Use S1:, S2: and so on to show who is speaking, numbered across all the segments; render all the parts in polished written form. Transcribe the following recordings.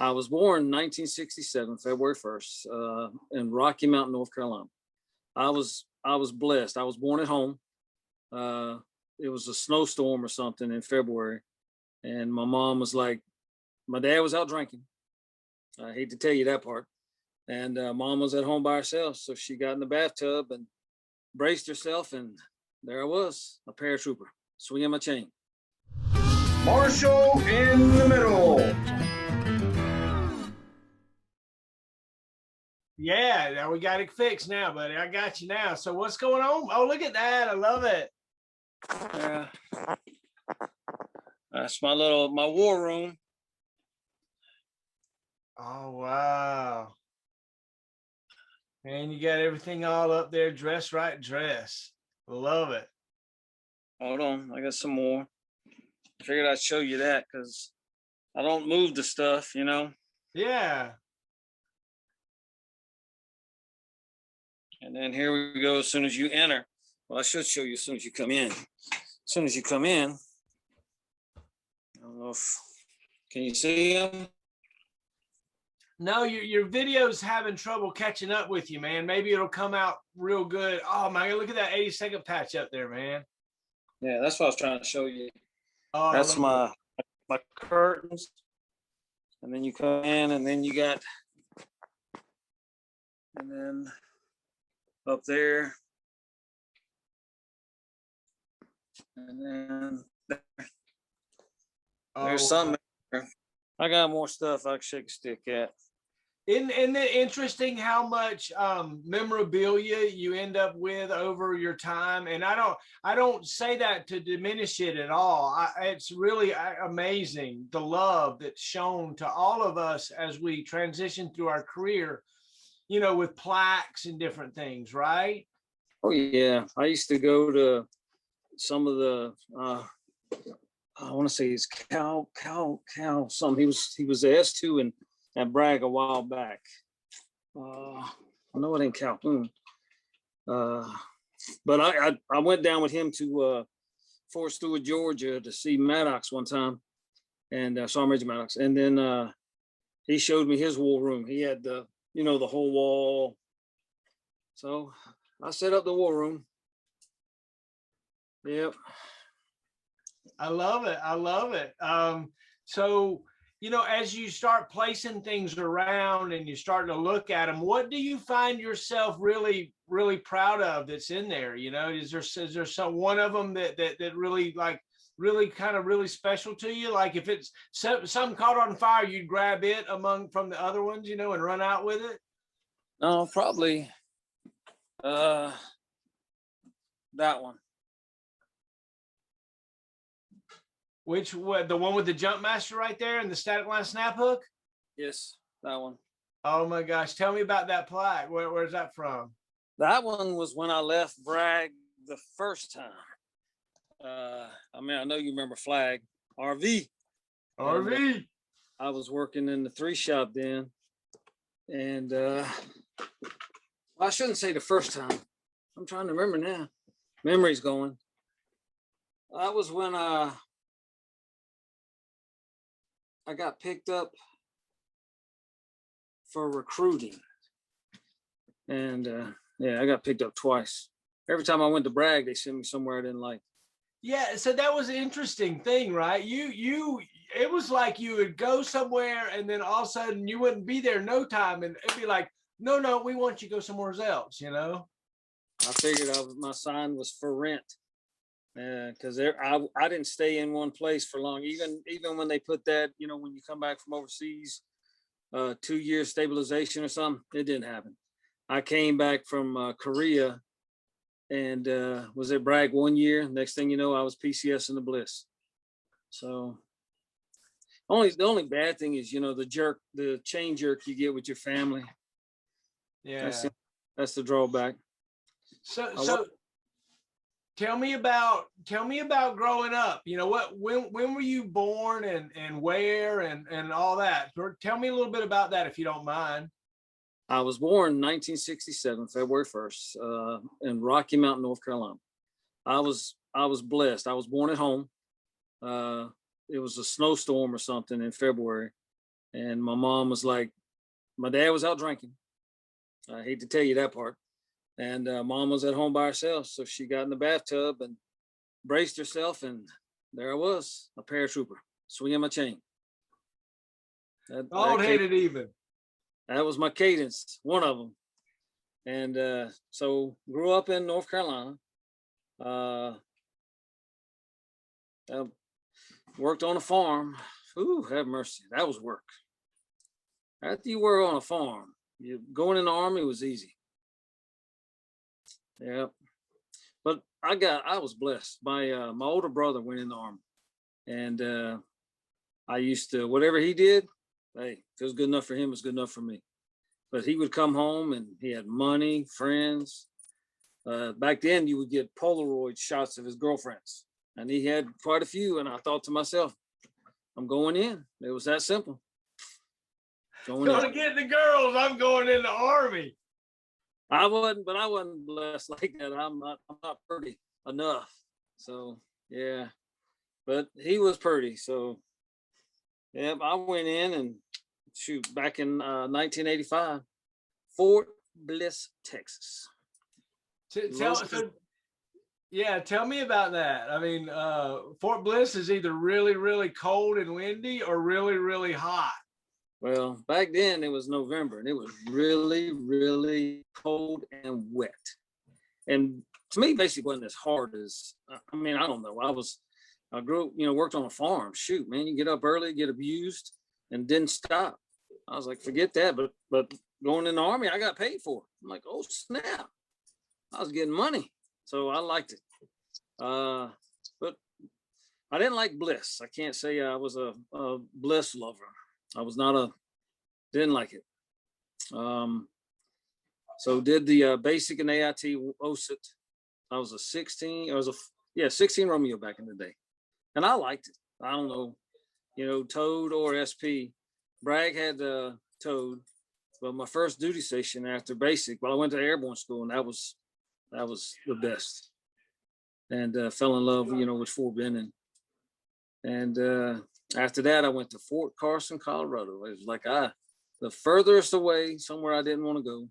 S1: I was born in 1967, February 1st, in Rocky Mount, North Carolina. I was blessed. I was born at home. It was a snowstorm or something in February, and my mom was like, my dad was out drinking. I hate to tell you that part. And mom was at home by herself, so she got in the bathtub and braced herself, and there I was, a paratrooper, swinging my chain.
S2: Marshall in the middle.
S3: Yeah, now we got it fixed now, buddy. I got you now. So what's going on? Oh, look at that. I love it.
S1: Yeah. That's my war room.
S3: Oh, wow. And you got everything all up there, dress right dress. Love it.
S1: Hold on, I got some more. I figured I'd show you that because I don't move the stuff, you know?
S3: Yeah.
S1: And then here we go, as soon as you enter. Well, I should show you as soon as you come in. As soon as you come in, I don't know if, can you see him?
S3: No, your video's having trouble catching up with you, man. Maybe it'll come out real good. Oh my God, look at that 80-second patch up there, man.
S1: Yeah, that's what I was trying to show you.
S3: Oh,
S1: that's my curtains. And then you come in, and then you got, and then up there, and then there's something there. I got more stuff I can shake a stick at.
S3: Isn't it interesting how much memorabilia you end up with over your time? And I don't say that to diminish it at all. It's really amazing the love that's shown to all of us as we transition through our career, you know, with plaques and different things, right?
S1: Oh yeah, I used to go to some of the I want to say it's Cal something. He was the S2 and at Bragg a while back. I know it ain't Calhoun. But I went down with him to Fort Stewart, Georgia to see Maddox one time, and saw Major Maddox. And then he showed me his war room. He had the whole wall. So I set up the war room. Yep.
S3: I love it. I love it. So, you know, as you start placing things around and you start to look at them, what do you find yourself really, really proud of that's in there? You know, is there some one of them that really really kind of really special to you? Like if it's something caught on fire, you'd grab it from the other ones, you know, and run out with it?
S1: No, probably that one.
S3: The one with the Jumpmaster right there and the static line snap hook?
S1: Yes, that one.
S3: Oh my gosh. Tell me about that plaque. Where's that from?
S1: That one was when I left Bragg the first time. I mean, I know you remember Flag, RV.
S3: RV.
S1: And, I was working in the 3 shop then. And I shouldn't say the first time. I'm trying to remember now. Memory's going. That was when I got picked up for recruiting. And yeah, I got picked up twice. Every time I went to Bragg, they sent me somewhere I didn't like.
S3: Yeah, so that was an interesting thing, right? It was like you would go somewhere and then all of a sudden you wouldn't be there no time, and it'd be like, no, we want you to go somewhere else, you know?
S1: I figured my sign was for rent. Because I didn't stay in one place for long. Even when they put that, you know, when you come back from overseas, 2-year stabilization or something, it didn't happen. I came back from Korea and was at Bragg 1 year. Next thing you know, I was PCS in the Bliss. So the only bad thing is, you know, the chain jerk you get with your family.
S3: Yeah,
S1: that's the drawback.
S3: So tell me about growing up. You know, when were you born and where and all that? Tell me a little bit about that if you don't mind.
S1: I was born in 1967, February 1st, in Rocky Mount, North Carolina. I was blessed. I was born at home. It was a snowstorm or something in February, And my mom was like, my dad was out drinking. I hate to tell you that part. And mom was at home by herself. So she got in the bathtub and braced herself. And there I was, a paratrooper, swinging my chain.
S3: Bald-headed even.
S1: That was my cadence, one of them. And so grew up in North Carolina. Worked on a farm. Ooh, have mercy. That was work. After you were on a farm, going in the army was easy. Yeah. But I was blessed. My older brother went in the army. And I used to, whatever he did, hey, if it was good enough for him, it was good enough for me. But he would come home and he had money, friends. Back then, you would get Polaroid shots of his girlfriends. And he had quite a few. And I thought to myself, I'm going in. It was that simple.
S3: Gonna get the girls, I'm going in the army.
S1: I wasn't blessed like that. I'm not pretty enough. So, yeah. But he was pretty. So, yeah, I went in and shoot, back in 1985, Fort Bliss, Texas.
S3: Tell me about that. I mean, Fort Bliss is either really, really cold and windy or really, really hot.
S1: Well, back then it was November and it was really, really cold and wet. And to me, basically wasn't as hard as, I mean, I don't know. I grew up, worked on a farm. Shoot, man, you get up early, get abused, and didn't stop. I was like, forget that. But going in the army, I got paid for it. I'm like, oh, snap. I was getting money. So I liked it. But I didn't like Bliss. I can't say I was a Bliss lover. I was not didn't like it. So did the basic and AIT OSIT. I was a 16 Romeo back in the day. And I liked it. I don't know, Toad or SP. Bragg had Toad, but my first duty station after basic, I went to airborne school, and that was the best. And fell in love, with Fort Benning. And after that, I went to Fort Carson, Colorado. It was like the furthest away, somewhere I didn't want to go.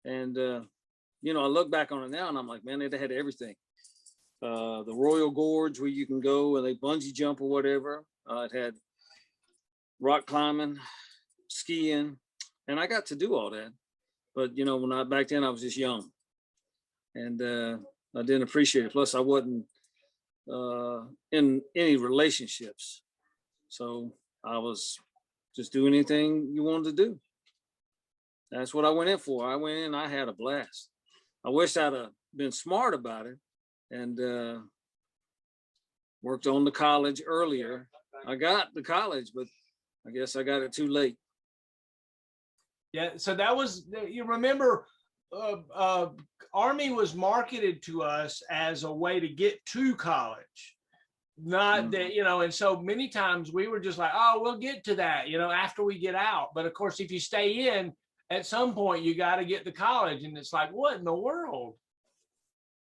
S1: And I look back on it now, and I'm like, man, they had everything. The Royal Gorge, where you can go and they bungee jump or whatever. It had rock climbing, skiing, and I got to do all that. But back then I was just young, and I didn't appreciate it. Plus, I wasn't in any relationships, so I was just doing anything you wanted to do. That's what I went in for. I went in, I had a blast. I wish I'd have been smart about it and worked on the college earlier. I got the college, but I guess I got it too late.
S3: Yeah, so that was, you remember, Army was marketed to us as a way to get to college. Not that, and so many times we were just like, oh, we'll get to that, after we get out. But of course, if you stay in, at some point, you got to get to college. And it's like, what in the world?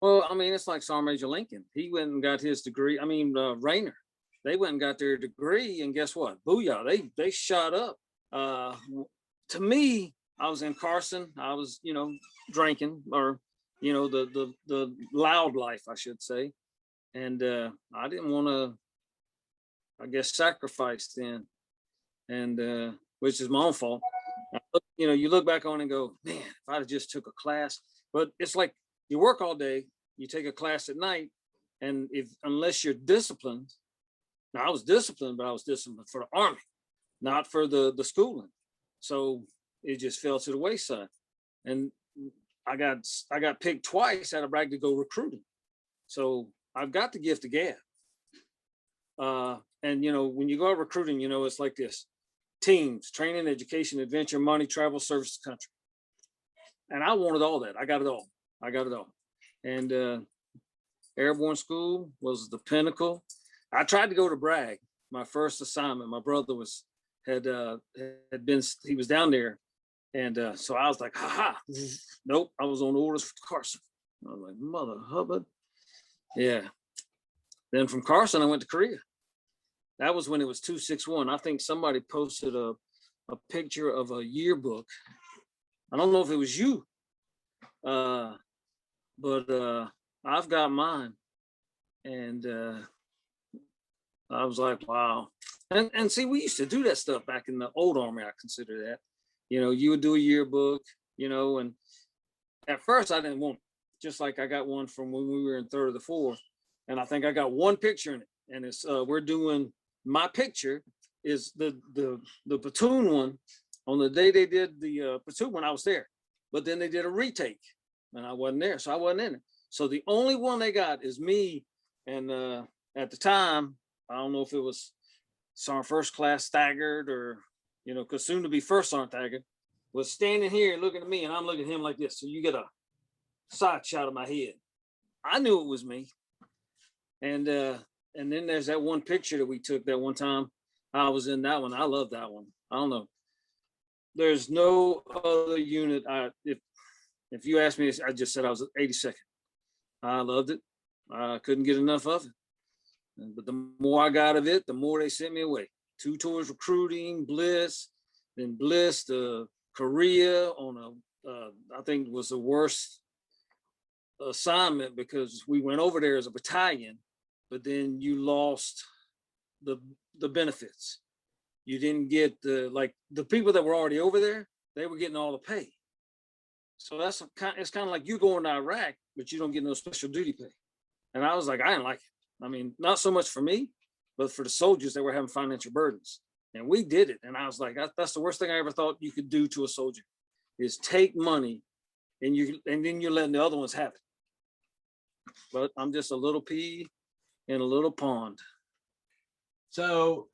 S1: Well, I mean, it's like Sergeant Major Lincoln. He went and got his degree. I mean, Rayner, they went and got their degree. And guess what? Booyah, they shot up. To me, I was in Carson. I was, drinking, or, the loud life, I should say. And I didn't want to, I guess, sacrifice then. And which is my own fault. You look back on it and go, man, if I'd have just took a class. But it's like you work all day, you take a class at night, and unless you're disciplined, now I was disciplined, but I was disciplined for the Army, not for the schooling. So it just fell to the wayside. And I got picked twice out of Bragg to go recruiting. So I've got the gift of gab. And when you go out recruiting, it's like this: teams, training, education, adventure, money, travel, service to country. And I wanted all that. I got it all. And airborne school was the pinnacle. I tried to go to Bragg. My first assignment, my brother he was down there. And so I was like, nope, I was on orders for Carson. I was like, Mother Hubbard. Yeah. Then from Carson, I went to Korea. that was when it was 261. I think somebody posted a picture of a yearbook. I don't know if it was you, but I've got mine, and I was like, wow. And see, we used to do that stuff back in the old Army. I consider that, you would do a yearbook, and at first I didn't want it. Just like I got one from when we were in 3rd or the 4th, and I think I got one picture in it, and it's we're doing, my picture is the platoon one on the day they did the platoon when I was there, but then they did a retake and I wasn't there, so I wasn't in it. So the only one they got is me, and at the time, I don't know if it was Sergeant First Class Staggered or, because soon to be First Sergeant Staggered, was standing here looking at me, and I'm looking at him like this. So you get a side shot of my head. I knew it was me. And then there's that one picture that we took that one time. I was in that one. I love that one. I don't know. There's no other unit. If you ask me, I just said I was 82nd. I loved it. I couldn't get enough of it. But the more I got of it, the more they sent me away. 2 tours recruiting, Bliss, then Bliss to Korea on I think it was the worst assignment because we went over there as a battalion, but then you lost the benefits. You didn't get the people that were already over there, they were getting all the pay. So it's kind of like you going to Iraq, but you don't get no special duty pay. And I was like, I didn't like it. I mean, not so much for me, but for the soldiers that were having financial burdens. And we did it. And I was like, that's the worst thing I ever thought you could do to a soldier, is take money and then you're letting the other ones have it. But I'm just a little pea in a little pond.
S3: So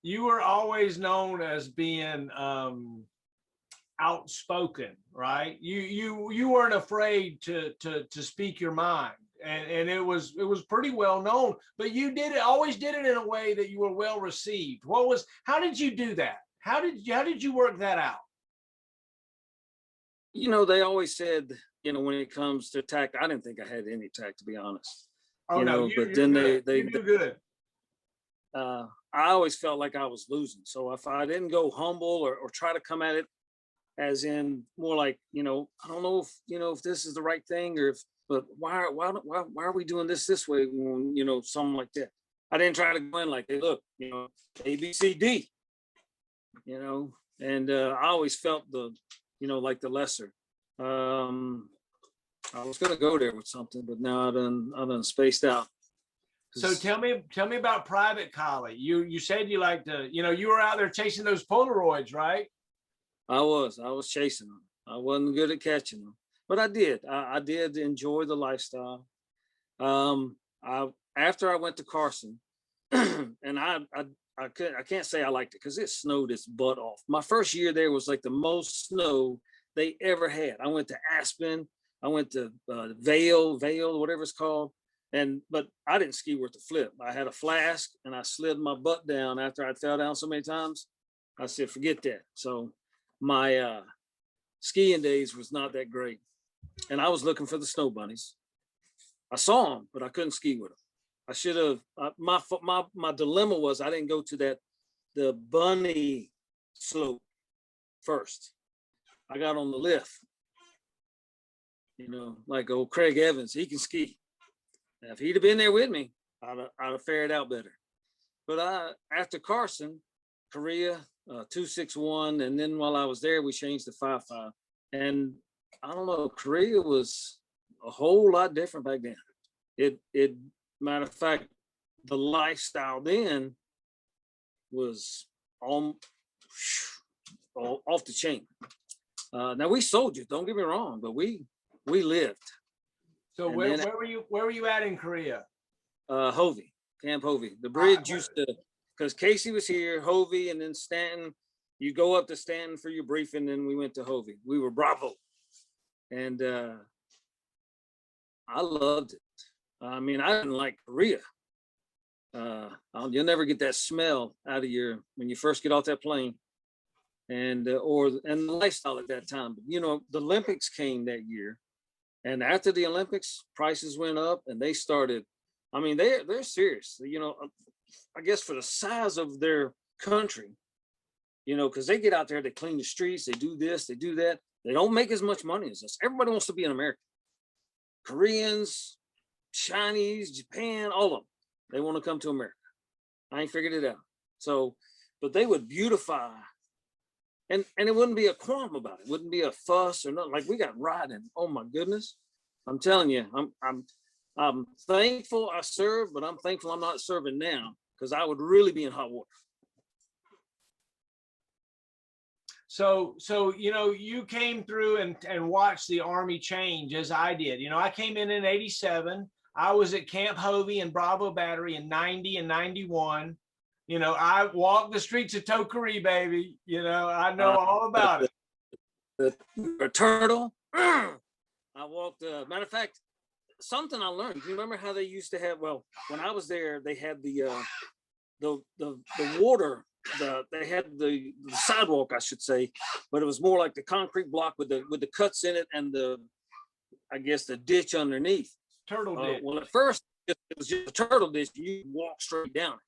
S3: you were always known as being outspoken, right? You weren't afraid to speak your mind, and it was pretty well known. But you always did it in a way that you were well received. How did you do that? How did you work that out?
S1: They always said, when it comes to tact, I didn't think I had any tact, to be honest.
S3: Oh, no,
S1: but then
S3: you do good.
S1: I always felt like I was losing. So if I didn't go humble or try to come at it as in more like, I don't know if this is the right thing, but why are we doing this way when, something like that. I didn't try to go in like, hey, look, A, B, C, D, and I always felt like the lesser. I was going to go there with something, but now I done spaced out.
S3: So tell me about Private Collie. You said you like to, you were out there chasing those Polaroids, right?
S1: I was chasing them. I wasn't good at catching them, but I did. I did enjoy the lifestyle. After I went to Carson, and I can't say I liked it because it snowed its butt off. My first year there was like the most snow they ever had. I went to Aspen. I went to Vail, whatever it's called. But I didn't ski worth a flip. I had a flask and I slid my butt down after I fell down so many times. I said, forget that. So my skiing days was not that great. And I was looking for the snow bunnies. I saw them, but I couldn't ski with them. I should have, my dilemma was I didn't go to the bunny slope first. I got on the lift, like old Craig Evans, he can ski. Now, if he'd have been there with me, I'd have fared out better. But after Carson, Korea, 261, and then while I was there, we changed to 5.5. And I don't know, Korea was a whole lot different back then. It matter of fact, the lifestyle then was off the chain. Now we soldiers, don't get me wrong, but we lived.
S3: So where were you at in Korea?
S1: Hovey, Camp Hovey. The bridge used to, because Casey was here, Hovey, and then Stanton. You go up to Stanton for your briefing, and we went to Hovey. We were Bravo, and I loved it. I mean, I didn't like Korea. You'll never get that smell out of when you first get off that plane, and the lifestyle at that time. But, the Olympics came that year. And after the Olympics, prices went up and they started, I mean, they're serious. I guess for the size of their country, you know, because they get out there, they clean the streets, they do this, they do that. They don't make as much money as us. Everybody wants to be an American. Koreans, Chinese, Japan, all of them, they want to come to America. I ain't figured it out. So, but they would beautify, and it wouldn't be a qualm about it. It wouldn't be a fuss or nothing. Like we got riding. Oh my goodness. I'm telling you, I'm thankful I served, but I'm thankful I'm not serving now, because I would really be in hot water.
S3: So you know, you came through and watched the Army change as I did. You know, I came in '87. I was at Camp Hovey and Bravo Battery in '90 and '91. You know, I walked the streets of Tokari, baby. You know, I know all about it.
S1: The turtle. I walked. Matter of fact, something I learned. Do you remember how they used to have? Well, when I was there, they had the water. They had the sidewalk, I should say, but it was more like the concrete block with the cuts in it and I guess the ditch underneath.
S3: Turtle ditch.
S1: Well, at first it was just a turtle ditch. You walk straight down it.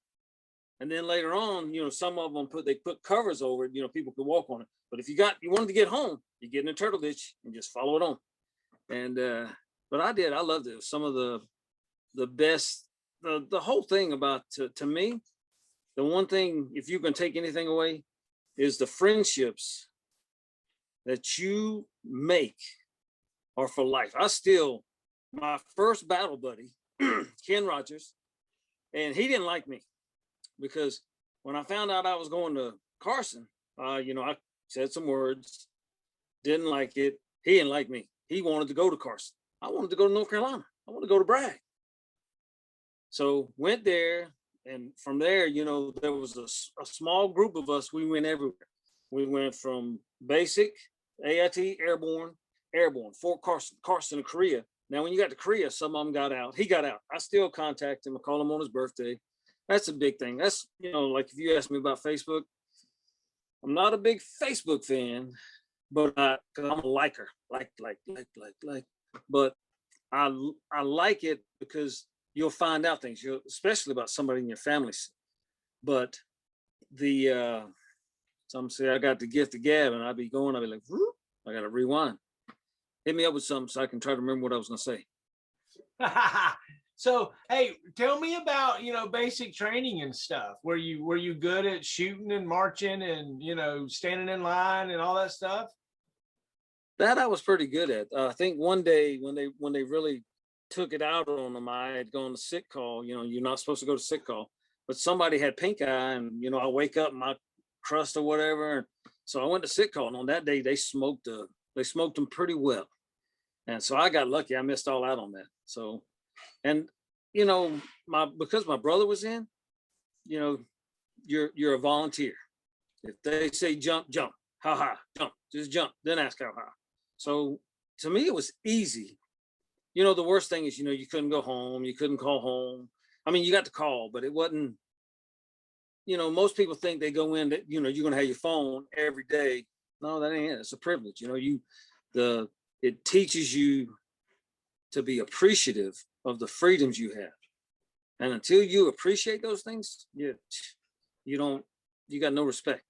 S1: And then later on, you know, some of them they put covers over it, you know, people could walk on it. But if you wanted to get home, you get in a turtle ditch and just follow it on. And but I did. I loved it. It was some of the best. The whole thing about to me, the one thing, if you can take anything away, is the friendships that you make are for life. My first battle buddy, Ken Rogers, and he didn't like me, because when I found out I was going to Carson, you know, I said some words, didn't like it. He didn't like me. He wanted to go to Carson. I wanted to go to North Carolina. I wanted to go to Bragg. So went there, and from there, you know, there was a small group of us. We went everywhere. We went from basic, AIT, airborne, Fort Carson, Carson to Korea. Now, when you got to Korea, some of them got out. He got out. I still contact him. I call him on his birthday. That's a big thing. That's, you know, like if you ask me about Facebook, I'm not a big Facebook fan, but because I'm a liker, like. But I like it because you'll find out things, especially about somebody in your family. But some say I got the gift of gab, and I'd be like, whoop, I got to rewind. Hit me up with something so I can try to remember what I was going to say.
S3: So, hey, tell me about, you know, basic training and stuff. Were you good at shooting and marching and, you know, standing in line and all that stuff?
S1: That I was pretty good at. I think one day when they really took it out on them, I had gone to sick call. You know, you're not supposed to go to sick call, but somebody had pink eye, and you know, I wake up my crust or whatever. So I went to sick call, and on that day they smoked them pretty well, and so I got lucky. I missed all out on that. So, and you know, because my brother was in, you know, you're a volunteer. If they say jump, jump, how high, jump, just jump, then ask how high. So to me, it was easy. You know, the worst thing is, you know, you couldn't go home, you couldn't call home. I mean, you got to call, but it wasn't, you know, most people think they go in that, you know, you're going to have your phone every day. No, that ain't it. It's a privilege. You know, it teaches you to be appreciative of the freedoms you have. And until you appreciate those things, you got no respect.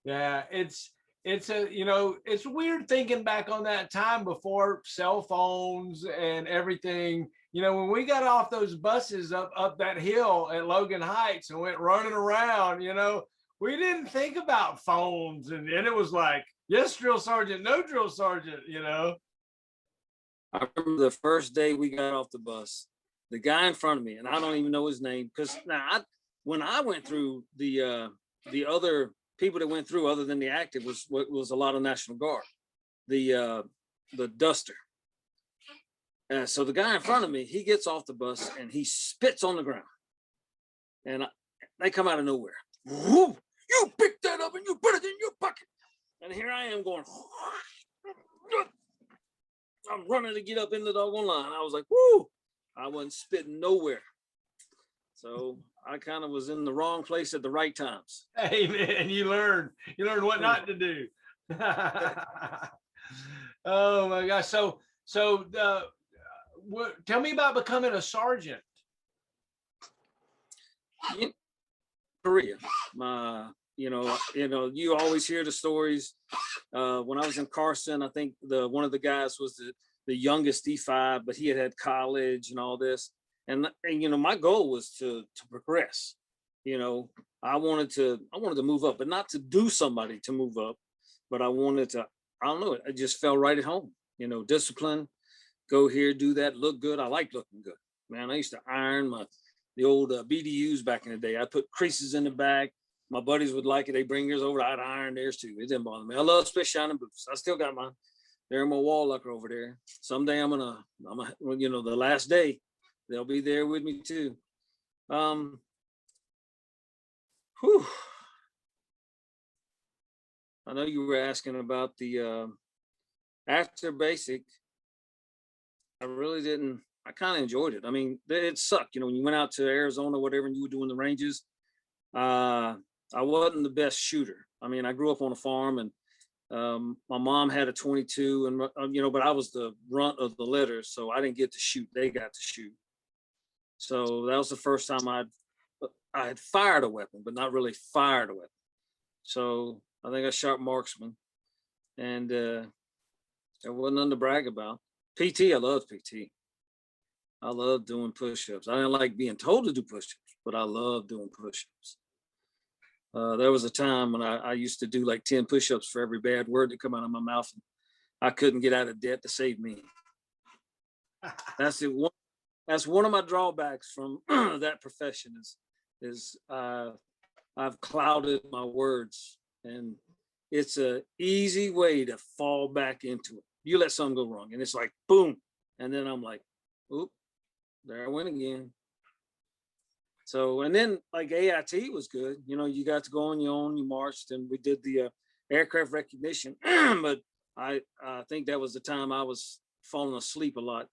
S3: Yeah, it's you know, it's weird thinking back on that time before cell phones and everything. You know, when we got off those buses up that hill at Logan Heights and went running around, you know, we didn't think about phones, and it was like, yes, drill sergeant, no drill sergeant, you know.
S1: I remember the first day we got off the bus, the guy in front of me, and I don't even know his name, because now when I went through, the other people that went through other than the active was a lot of National Guard, the duster. So the guy in front of me, he gets off the bus and he spits on the ground, and they come out of nowhere. Whoop, you pick that up and you put it in your pocket. And here I am going, I'm running to get up in the doggone line. I was like, whoo, I wasn't spitting nowhere. So I kind of was in the wrong place at the right times.
S3: Hey man, you learn what not to do. Oh my gosh. So tell me about becoming a sergeant.
S1: Korea. You always hear the stories. When I was in Carson, I think one of the guys was the youngest D5, but he had college and all this. And my goal was to progress. I wanted to move up, but not to do somebody to move up, but I wanted to, I don't know, it just fell right at home. Discipline, go here, do that, look good. I like looking good, man. I used to iron the old BDUs back in the day. I put creases in the back. My buddies would like it. They bring theirs over. I'd iron theirs too. It didn't bother me. I love spit shining boots. I still got mine. They're in my wall locker over there. Someday I'm gonna, the last day, they'll be there with me too. Whew. I know you were asking about the after basic. I really didn't. I kind of enjoyed it. I mean, it sucked, when you went out to Arizona, whatever, and you were doing the ranges. I wasn't the best shooter. I mean, I grew up on a farm, and my mom had a 22, and but I was the runt of the litter, so I didn't get to shoot. They got to shoot. So that was the first time I had fired a weapon, but not really fired a weapon. So I think I shot marksman, and there wasn't nothing to brag about. PT, I loved PT. I loved doing push-ups. I didn't like being told to do push-ups, but I loved doing push-ups. There was a time when I used to do like 10 push-ups for every bad word that come out of my mouth. And I couldn't get out of debt to save me. That's it. That's one of my drawbacks from that profession is I've clouded my words, and it's a easy way to fall back into it. You let something go wrong, and it's like boom, and then I'm like, oop, there I went again. So, and then like AIT was good. You got to go on your own, you marched, and we did the aircraft recognition. But I think that was the time I was falling asleep a lot.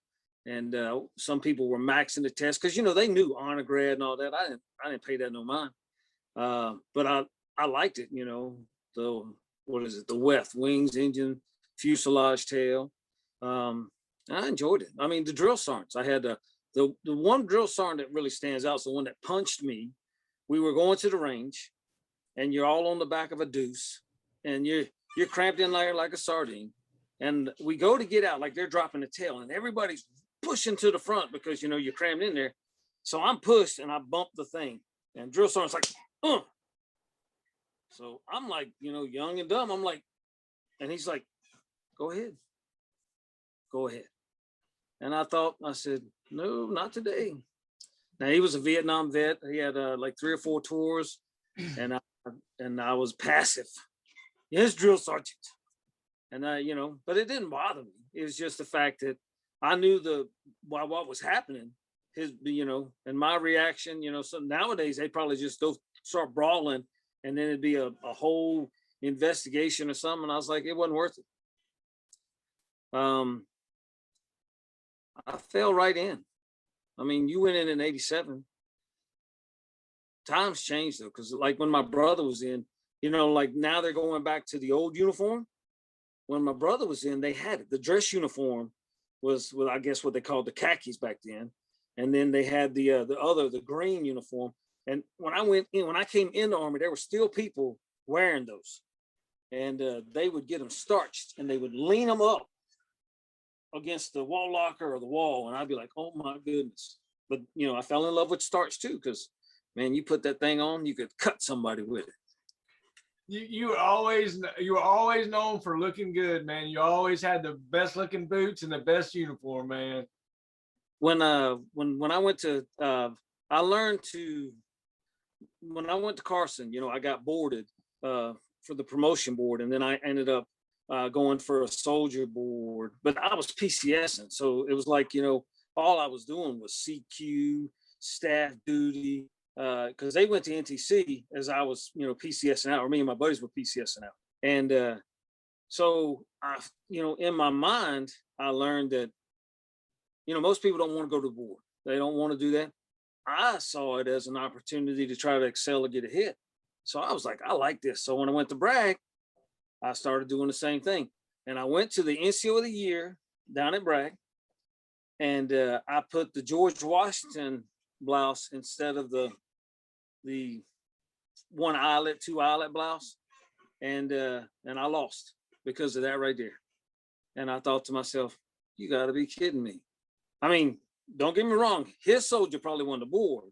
S1: And some people were maxing the test because, they knew honor grad and all that. I didn't pay that no mind. But I liked it, what is it? The WEF, wings, engine, fuselage, tail. I enjoyed it. I mean, the drill sergeants, I had the one drill sergeant that really stands out is the one that punched me. We were going to the range, and you're all on the back of a deuce, and you're cramped in there like a sardine. And we go to get out, like they're dropping the tail, and everybody's pushing to the front because you're crammed in there. So I'm pushed, and I bump the thing, and drill sergeant's like, So I'm like, young and dumb. I'm like, and he's like, go ahead. And I said, no, not today. Now he was a Vietnam vet. He had like 3 or 4 tours, and I was passive. Yes, drill sergeant. And but it didn't bother me. It was just the fact that I knew what was happening. And my reaction, so nowadays they probably just go start brawling, and then it'd be a whole investigation or something. And I was like, it wasn't worth it. I fell right in. I mean, you went in 87. Times changed though, because like when my brother was in, like now they're going back to the old uniform. When my brother was in, they had it. The dress uniform was, I guess what they called the khakis back then, and then they had the green uniform. And when I came in the Army, there were still people wearing those, and they would get them starched, and they would lean them up against the wall locker or the wall, and I'd be like, oh my goodness. But I fell in love with starch too, because man, you put that thing on, you could cut somebody with it. You were always known for looking good, man. You always had the best looking boots and the best uniform, man. When I went to I learned to, when I went to Carson, I got boarded for the promotion board, and then I ended up going for a soldier board, but I was PCSing. So it was like, all I was doing was CQ, staff duty, because they went to NTC as I was, PCSing out, or me and my buddies were PCSing out. And so I, in my mind, I learned that, most people don't want to go to the board. They don't want to do that. I saw it as an opportunity to try to excel or get ahead. So I was like, I like this. So when I went to Bragg, I started doing the same thing. And I went to the NCO of the year down at Bragg, and I put the George Washington blouse instead of the the one eyelet, two eyelet blouse, and I lost because of that right there. And I thought to myself, you got to be kidding me. I mean, don't get me wrong, his soldier probably won the war,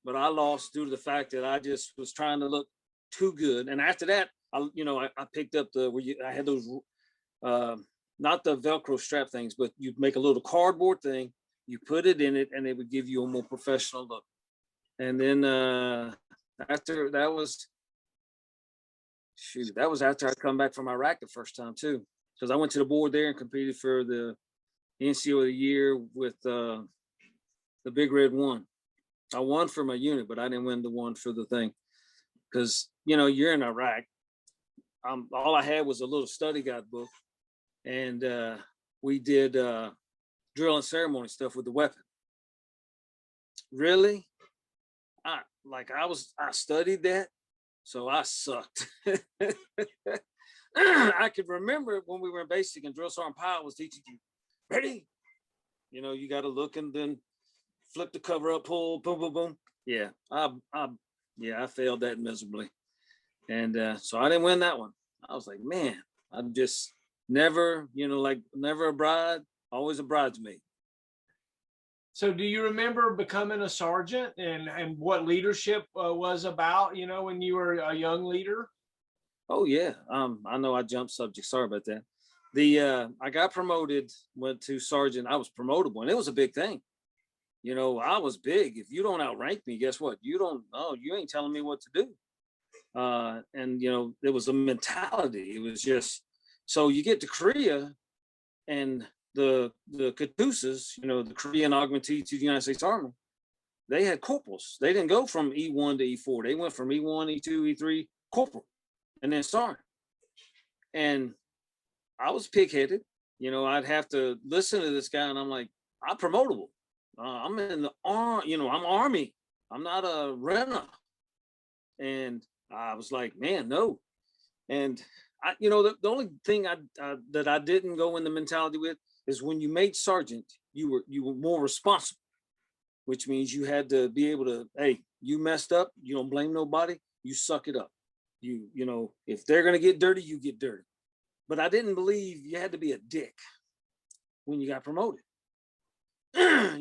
S1: but I lost due to the fact that I just was trying to look too good. And after that, I picked up I had those, not the Velcro strap things, but you'd make a little cardboard thing, you put it in it, and it would give you a more professional look. And then after that was, that was after I come back from Iraq the first time too, because I went to the board there and competed for the NCO of the year with the Big Red One. I won for my unit, but I didn't win the one for the thing, because you're in Iraq. All I had was a little study guide book, and we did drill and ceremony stuff with the weapon. Really, I studied that, so I sucked. I could remember when we were in basic and drill sergeant Powell was teaching you, ready, you got to look and then flip the cover up, pull, boom, boom, boom. Yeah, I failed that miserably, and so I didn't win that one. I was like, man, I'm just never, never a bride, always a bridesmaid.
S3: So do you remember becoming a sergeant and what leadership was about, when you were a young leader?
S1: Oh yeah. I know I jumped subject. Sorry about that. I got promoted, went to sergeant. I was promotable, and it was a big thing. I was big. If you don't outrank me, guess what? You ain't telling me what to do. And there was a mentality. It was just, so you get to Korea, and the Katusas, the Korean augmentee to the United States Army, they had corporals. They didn't go from E1 to E4. They went from E1, E2, E3, corporal, and then sergeant. And I was pig-headed. I'd have to listen to this guy, and I'm like, I'm promotable. I'm in the army. I'm Army. I'm not a renter. And I was like, man, no. And the only thing that I didn't go in the mentality with is when you made sergeant, you were more responsible, which means you had to be able to, hey, you messed up, you don't blame nobody, you suck it up. If they're gonna get dirty, you get dirty. But I didn't believe you had to be a dick when you got promoted. Yeah,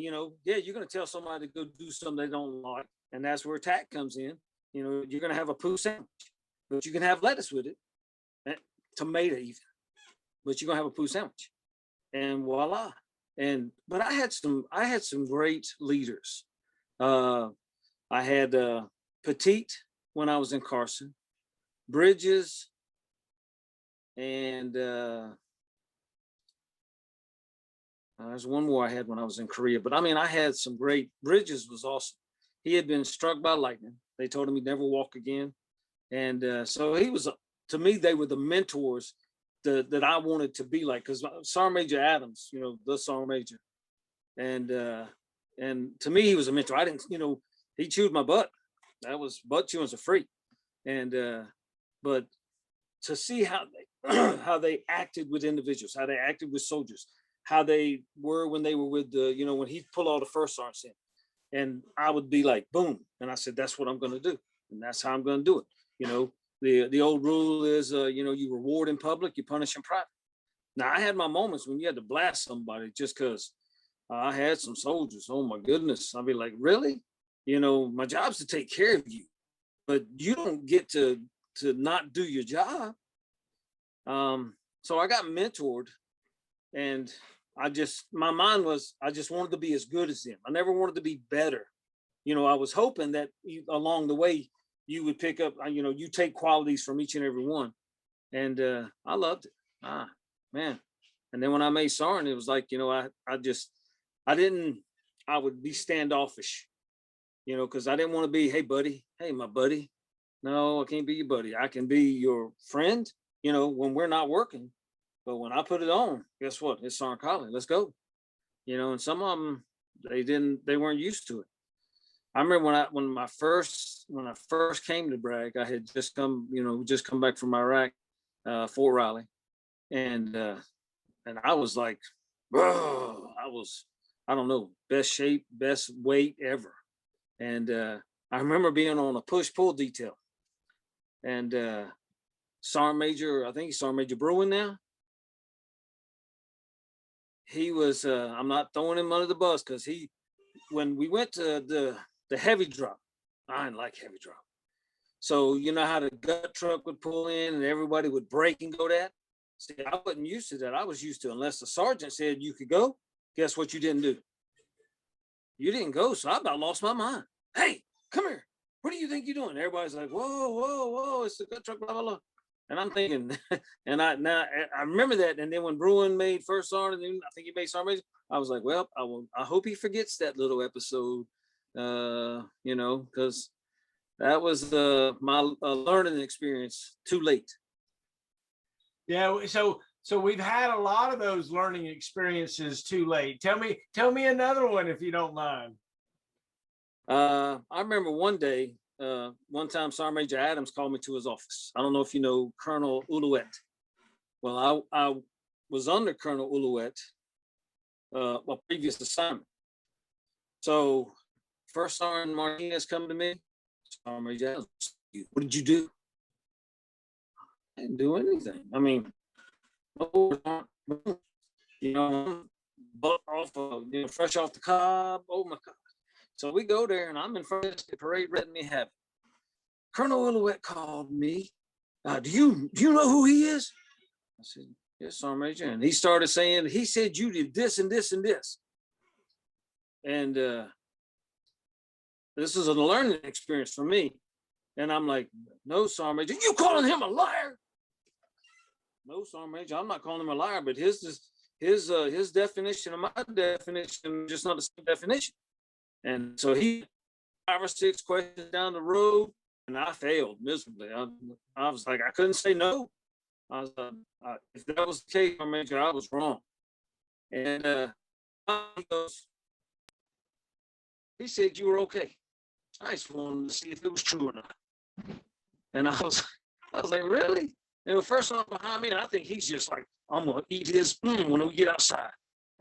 S1: you're gonna tell somebody to go do something they don't like, and that's where attack comes in. You're gonna have a poo sandwich, but you can have lettuce with it, and tomato even, but you're gonna have a poo sandwich, and voila. But I had some great leaders. I had Petite when I was in Carson, Bridges, and there's one more I had when I was in Korea. But I mean, I had some great. Bridges was awesome. He had been struck by lightning. They told him he'd never walk again, and so he was. To me, they were the mentors that I wanted to be like. Because Sergeant Major Adams, the Sergeant Major, and to me, he was a mentor. I didn't, he chewed my butt. That was butt chewing's a freak, and but to see how they acted with individuals, how they acted with soldiers, how they were when they were with the, when he'd pull all the first sergeants in, and I would be like, boom, and I said, that's what I'm going to do, and that's how I'm going to do it. The old rule is, you reward in public, you punish in private. Now I had my moments when you had to blast somebody just because I had some soldiers. Oh my goodness, I'd be like, really? My job's to take care of you, but you don't get to not do your job. So I got mentored, and my mind was, I just wanted to be as good as them. I never wanted to be better. I was hoping that along the way you would pick up, you take qualities from each and every one. And I loved it. Man. And then when I made sergeant, it was like, I would be standoffish, because I didn't want to be, hey buddy, hey my buddy. No, I can't be your buddy. I can be your friend, when we're not working. But when I put it on, guess what? It's Sergeant Collie. Let's go. And some of them, they weren't used to it. I remember when I first came to Bragg, I had just come back from Iraq, Fort Riley, and I was like, whoa, I don't know, best shape, best weight ever. And I remember being on a push-pull detail, and Sergeant Major, I think he's Sergeant Major Bruin now. He was, I'm not throwing him under the bus, because when we went to the heavy drop, I didn't like heavy drop. So you know how the gut truck would pull in and everybody would brake and go that? See, I wasn't used to that. I was used to, unless the sergeant said you could go, guess what you didn't do? You didn't go, so I about lost my mind. Hey, come here. What do you think you're doing? Everybody's like, whoa, whoa, whoa, it's the gut truck, blah, blah, blah. And I'm thinking, and I remember that. And then when Bruin made first sergeant, and I think he made sergeant major, I was like, well, I hope he forgets that little episode, you know, because that was my learning experience too late.
S3: Yeah, so we've had a lot of those learning experiences too late. Tell me another one if you don't mind.
S1: I remember one day, one time Sergeant Major Adams called me to his office. I don't know if you know Colonel Ouellette. Well, I was under Colonel Ouellette, a previous assignment. So first Sergeant Martinez come to me. Sergeant Major Adams, what did you do? I didn't do anything. I mean, you know, fresh off the cob. Oh my God. So we go there, and I'm in front of the parade, letting me have it. Colonel Ouellette called me. Do you know who he is? I said, yes, Sergeant Major. And he started saying, he said you did this and this and this. And this is a learning experience for me. And I'm like, no, Sergeant Major, you calling him a liar? No, Sergeant Major, I'm not calling him a liar, but his definition and my definition just not the same definition. And so he 5 or 6 questions down the road, and I failed miserably. I was like, I couldn't say no. I was if that was the case, Sergeant Major, I was wrong. And he said you were okay. I just wanted to see if it was true or not. And I was like, really? And the first one behind me, and I think he's just like, I'm gonna eat his when we get outside.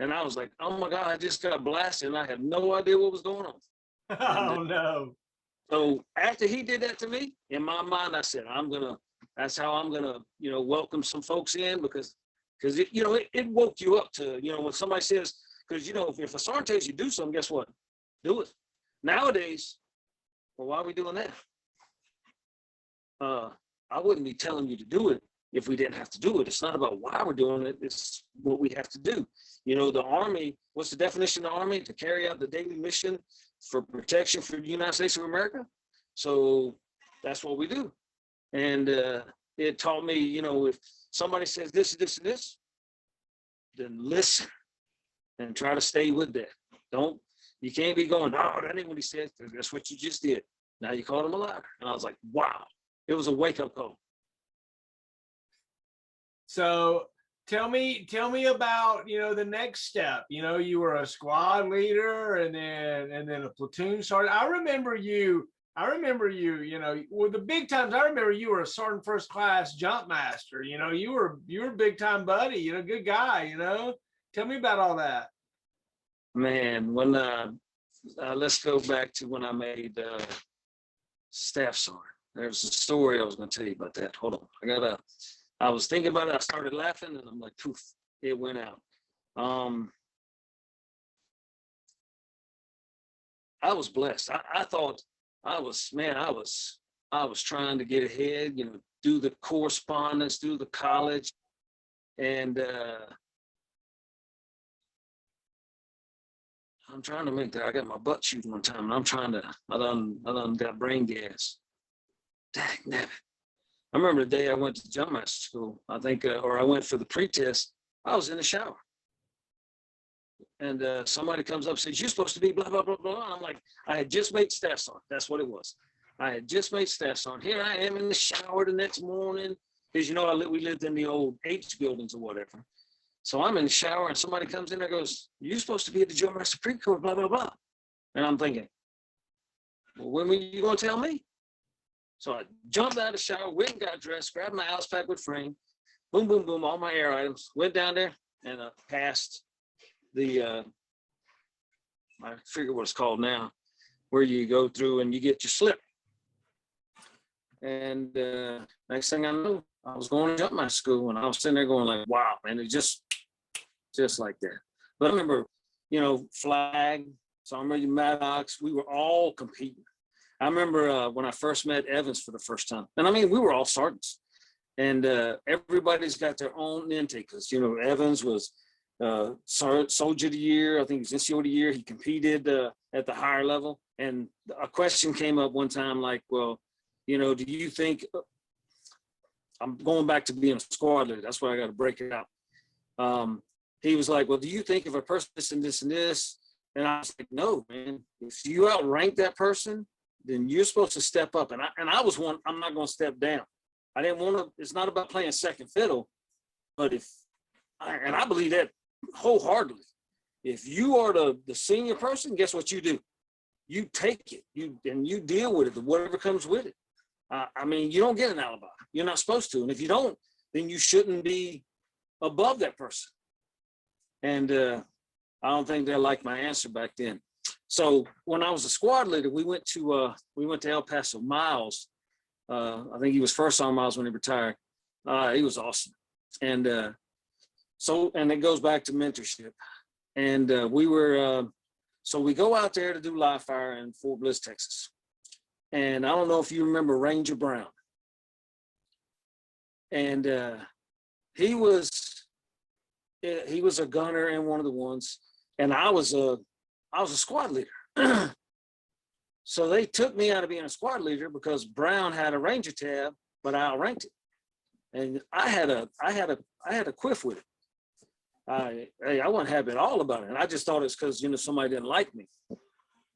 S1: And I was like, oh my God, I just got blasted, and I had no idea what was going on.
S3: Oh no.
S1: So after he did that to me, in my mind, I said, that's how I'm gonna, you know, welcome some folks in, because it, you know, it woke you up to, you know, when somebody says, because you know, if a sergeant tells you do something, guess what? Do it. Nowadays, well, why are we doing that? I wouldn't be telling you to do it if we didn't have to do it. It's not about why we're doing it, it's what we have to do. You know, the Army, what's the definition of the Army? To carry out the daily mission for protection for the United States of America. So that's what we do. And it taught me, you know, if somebody says this, this, and this, then listen and try to stay with that. You can't be going, no, that ain't what he said. That's what you just did. Now you called him a liar. And I was like, wow, it was a wake-up call.
S3: So tell me about, you know, the next step. You know, you were a squad leader and then a platoon sergeant. I remember you, you know, with the big times, I remember you were a sergeant first class Jumpmaster. You know, you were big time buddy, you know, good guy, you know. Tell me about all that.
S1: Man, when let's go back to when I made staff sergeant. There's a story I was going to tell you about that. Hold on. I was thinking about it. I started laughing, and I'm like, poof, it went out. I was blessed. I thought I was trying to get ahead, you know, do the correspondence, do the college. And I'm trying to make that. I got my butt chewed one time, and I done got brain gas. Dang, nabbit. I remember the day I went to Jumpmaster school, I think, or I went for the pre-test, I was in the shower. And somebody comes up and says, you're supposed to be blah, blah, blah, blah. And I'm like, I had just made staff sergeant. That's what it was. I had just made staff sergeant. Here I am in the shower the next morning. Because, you know, we lived in the old H buildings or whatever. So I'm in the shower, and somebody comes in there and goes, you're supposed to be at the Jumpmaster pre-corps, blah, blah, blah. And I'm thinking, well, when were you going to tell me? So I jumped out of the shower, went and got dressed, grabbed my house pack with frame, boom, boom, boom, all my air items, went down there and passed the, I forget what it's called now, where you go through and you get your slip. And next thing I know, I was going to Jumpmaster school, and I was sitting there going like, wow, man, it just like that. But I remember, you know, flag, Sergeant Major Maddox, we were all competing. I remember when I first met Evans for the first time, and I mean, we were all sergeants, and everybody's got their own intake, because, you know, Evans was Soldier of the Year. I think he was NCO of the Year. He competed at the higher level. And a question came up one time like, well, you know, do you think, I'm going back to being a squad leader, that's why I got to break it out. He was like, well, do you think if a person this and this and this? And I was like, no, man, if you outrank that person, then you're supposed to step up. And I was one, I'm not going to step down. I didn't want to, it's not about playing second fiddle, but and I believe that wholeheartedly. If you are the senior person, guess what you do? You take it, and you deal with it, whatever comes with it. I mean, you don't get an alibi. You're not supposed to. And if you don't, then you shouldn't be above that person. And I don't think they liked my answer back then. So when I was a squad leader, we went to El Paso. Miles, I think he was first on Miles when he retired. He was awesome. And and it goes back to mentorship. And so we go out there to do live fire in Fort Bliss, Texas. And I don't know if you remember Ranger Brown. And he was a gunner and one of the ones, and I was a squad leader. So they took me out of being a squad leader because Brown had a Ranger tab, but I outranked it, and I had a quiff with it. I wasn't happy at all about it, and I just thought it's because, you know, somebody didn't like me,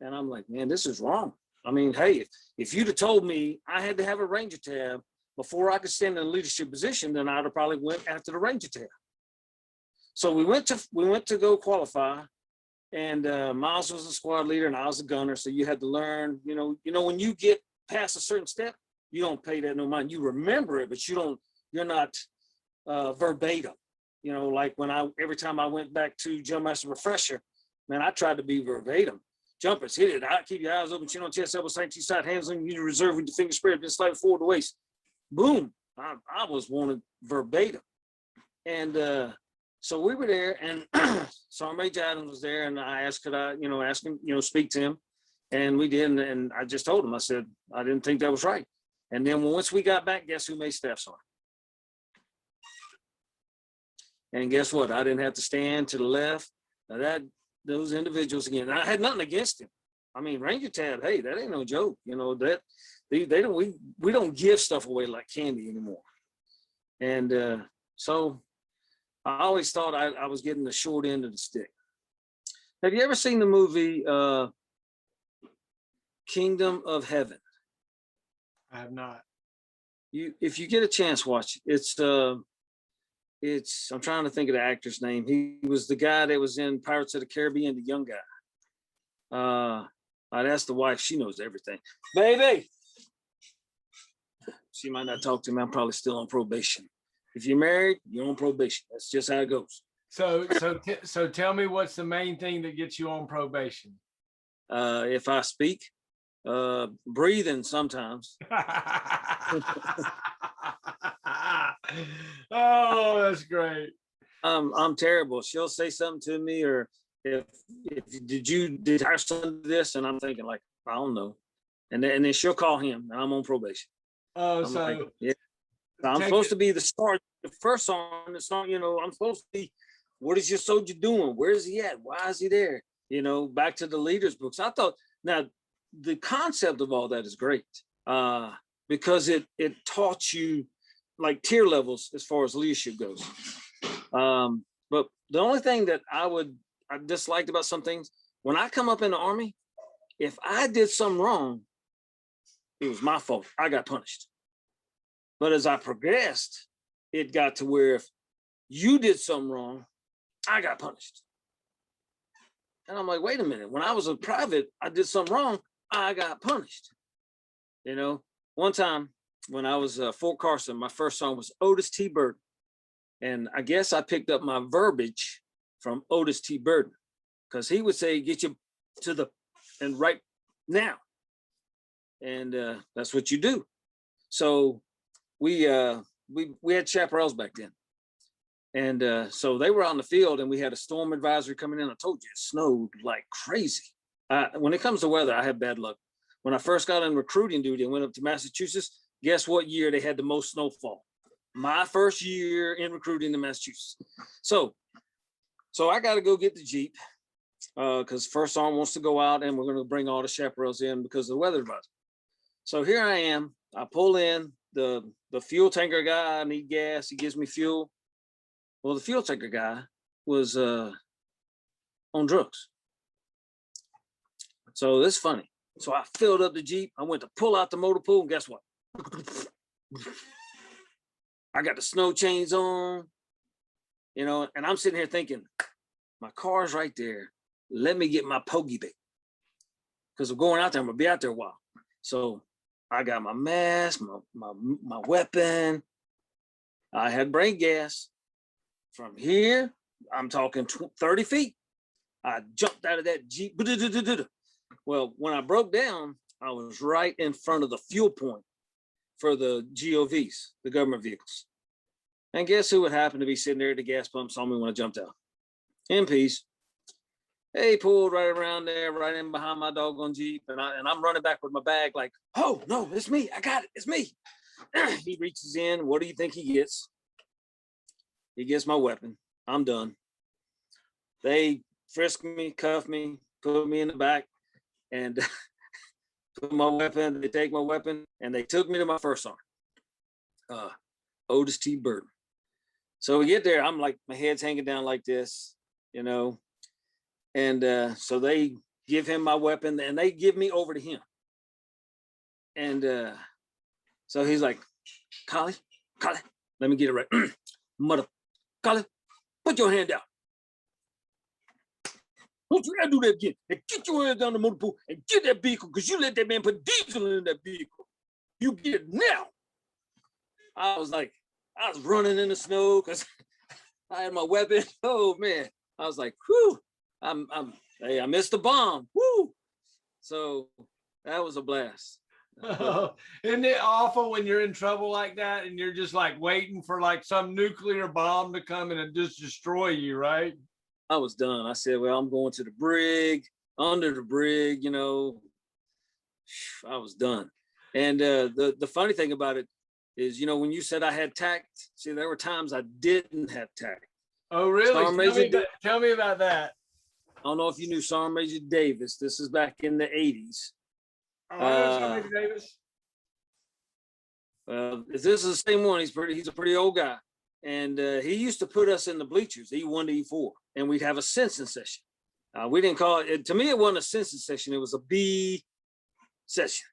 S1: and I'm like, man, this is wrong. I mean, hey, if you'd have told me I had to have a Ranger tab before I could stand in a leadership position, then I'd have probably went after the Ranger tab. So we went to go qualify, and Miles was a squad leader and I was a gunner. So you had to learn, you know, when you get past a certain step, you don't pay that no mind. You remember it, but you're not verbatim. You know, like every time I went back to Jumpmaster refresher, man, I tried to be verbatim. Jumpers, hit it out, keep your eyes open, chin on chest, elbows tight, side, hands on your reserve with your fingers spread, just slightly forward the waist. Boom, I was wanted verbatim. And so we were there, and Sergeant Major Adams was there, and I asked, could I, ask him, speak to him, and we did, and I just told him, I said, I didn't think that was right. And then once we got back, guess who made staff sergeant? And guess what? I didn't have to stand to the left. Now those individuals again, I had nothing against him. I mean, Ranger tab, hey, that ain't no joke. That they don't, we don't give stuff away like candy anymore. And so I always thought I was getting the short end of the stick. Have you ever seen the movie Kingdom of Heaven?
S3: I have not.
S1: If you get a chance, watch it. It's I'm trying to think of the actor's name. He was the guy that was in Pirates of the Caribbean, the young guy. I'd ask the wife, she knows everything. Baby, she might not talk to me. I'm probably still on probation. If you're married, you're on probation. That's just how it goes. So
S3: tell me, what's the main thing that gets you on probation?
S1: If I speak, breathing sometimes.
S3: Oh, that's great.
S1: I'm terrible. She'll say something to me, or if did our son do this, and I'm thinking like, I don't know, and then she'll call him, and I'm on probation.
S3: Oh,
S1: I'm like, yeah. I'm supposed to be the first sergeant. It's not, I'm supposed to be, what is your soldier doing? Where is he at? Why is he there? Back to the leaders books. I thought, now the concept of all that is great, because it taught you like tier levels as far as leadership goes. But the only thing that I disliked about some things, when I come up in the Army, if I did something wrong, it was my fault. I got punished. But as I progressed, it got to where if you did something wrong, I got punished. And I'm like, wait a minute. When I was a private, I did something wrong, I got punished. One time when I was Fort Carson, my first song was Otis T. Burden. And I guess I picked up my verbiage from Otis T. Burden, because he would say, get you to the, and right now. And that's what you do. So we had chaparrals back then. And so they were out in the field, and we had a storm advisory coming in. I told you it snowed like crazy. When it comes to weather, I have bad luck. When I first got on recruiting duty and went up to Massachusetts, guess what year they had the most snowfall? My first year in recruiting in Massachusetts. So I got to go get the Jeep because First Sergeant wants to go out, and we're going to bring all the chaparrals in because of the weather advisory. So here I am. I pull in the fuel tanker guy. I need gas. He gives me fuel. Well, the fuel tanker guy was on drugs. So this is funny. So I filled up the Jeep. I went to pull out the motor pool, and guess what? I got the snow chains on, you know, and I'm sitting here thinking, my car's right there. Let me get my pogey bait because I'm going out there. I'm gonna be out there a while. So I got my mask, my weapon. I had brain gas. From here, I'm talking 30 feet. I jumped out of that Jeep. Well, when I broke down, I was right in front of the fuel point for the GOVs, the government vehicles. And guess who would happen to be sitting there at the gas pump, saw me when I jumped out? MPs. They pulled right around there, right in behind my doggone Jeep. And I'm running back with my bag like, oh, no, it's me. I got it. It's me. He reaches in. What do you think he gets? He gets my weapon. I'm done. They frisk me, cuff me, put me in the back, and put my weapon. They take my weapon, and they took me to my first sergeant, Otis T. Burton. So we get there. I'm like, my head's hanging down like this, you know. And so they give him my weapon, and they give me over to him. And so he's like, Collie, let me get it right. Mother. Collie, put your hand out. Don't you ever do that again. And get your hands down the motor pool and get that vehicle because you let that man put diesel in that vehicle. You get it now. I was running in the snow because I had my weapon. Oh man. I was like, whew, hey, I missed the bomb. Whoo. So that was a blast.
S3: Oh, isn't it awful when you're in trouble like that and you're just like waiting for like some nuclear bomb to come in and just destroy you, right?
S1: I was done. I said, well, I'm going to the brig, under the brig, you know. I was done. And the funny thing about it is, you know, when you said I had tact, see, there were times I didn't have tact.
S3: Oh, really? Tell me about that.
S1: I don't know if you knew Sergeant Major Davis. This is back in the 80s.
S3: Oh, I know Sergeant Major Davis.
S1: This is the same one. He's a pretty old guy. And he used to put us in the bleachers, E1 to E4, and we'd have a sensing session. We didn't call it, to me, it wasn't a sensing session. It was a B session.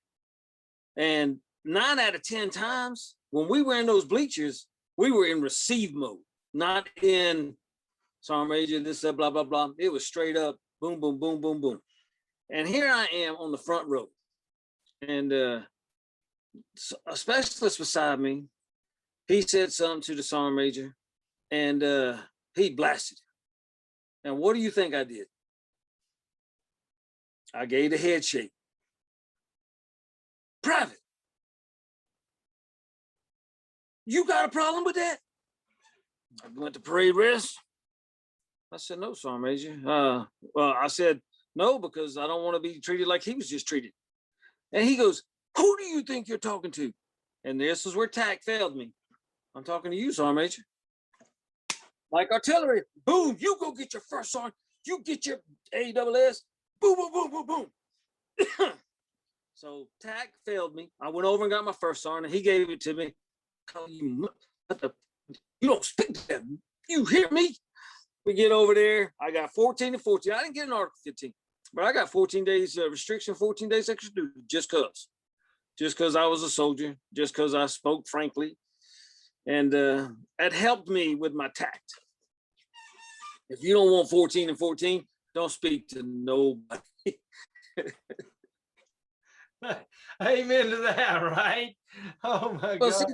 S1: And 9 out of 10 times, when we were in those bleachers, we were in receive mode, not in Sergeant Major, this, that, blah, blah, blah. It was straight up, boom, boom, boom, boom, boom. And here I am on the front row. And a specialist beside me, he said something to the Sergeant Major, and he blasted him. And what do you think I did? I gave the head shake. Private, you got a problem with that? I went to parade rest. I said, no, Sergeant Major. Well, I said, no, because I don't want to be treated like he was just treated. And he goes, who do you think you're talking to? And this is where tact failed me. I'm talking to you, Sergeant Major. Like artillery, boom, you go get your first sergeant, you get your AWS, boom, boom, boom, boom, boom. So tact failed me. I went over and got my first sergeant, and he gave it to me. You don't speak to them. You hear me? We get over there. I got 14 and 14. I didn't get an Article 15, but I got 14 days restriction, 14 days extra duty, just because I was a soldier, just because I spoke frankly. And it helped me with my tact. If you don't want 14 and 14, don't speak to nobody.
S3: Amen to that, right? Oh my God.
S1: See,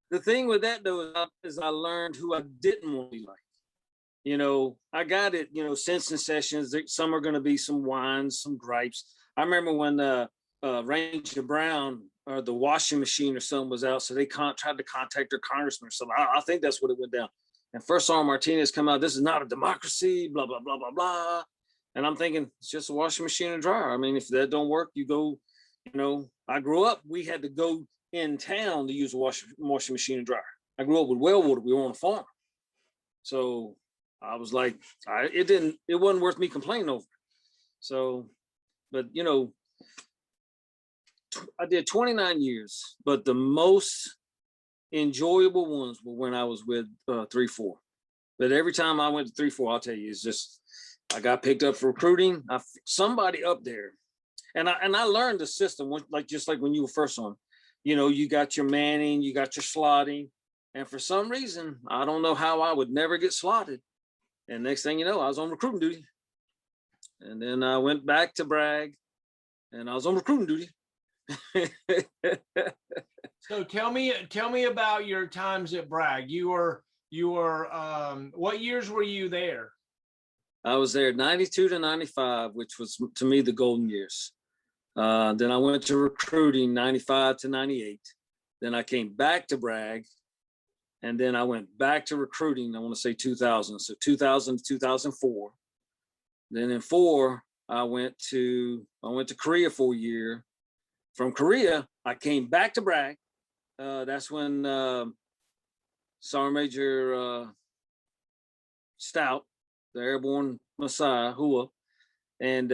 S1: the thing with that though is I learned who I didn't want to be like. You know, I got it, you know, sensing sessions, some are going to be some whines, some gripes. I remember when Ranger Brown or the washing machine or something was out, so they tried to contact their congressman or something. I think that's what it went down. And First Sergeant Martinez come out, this is not a democracy, blah, blah, blah, blah, blah. And I'm thinking, it's just a washing machine and dryer. I mean, if that don't work, you go, you know, I grew up, we had to go in town to use a washing machine and dryer. I grew up with well water, we were on a farm. So I was like, it wasn't worth me complaining over. So, but you know, I did 29 years, but the most enjoyable ones were when I was with 3-4. But every time I went to 3-4, I'll tell you, it's just, I got picked up for recruiting. Somebody up there, and I learned the system, just like when you were first on. You know, you got your manning, you got your slotting, and for some reason, I don't know how I would never get slotted. And next thing you know, I was on recruiting duty. And then I went back to Bragg, and I was on recruiting duty.
S3: So tell me about your times at Bragg. You were what years were you there?
S1: I was there 92 to 95, which was to me the golden years. Then I went to recruiting 95 to 98. Then I came back to Bragg, and then I went back to recruiting. I want to say 2000, so 2000 to 2004. Then in 4, I went to Korea for a year. From Korea, I came back to Bragg. That's when Sergeant Major Stout, the airborne Messiah, Hooua, and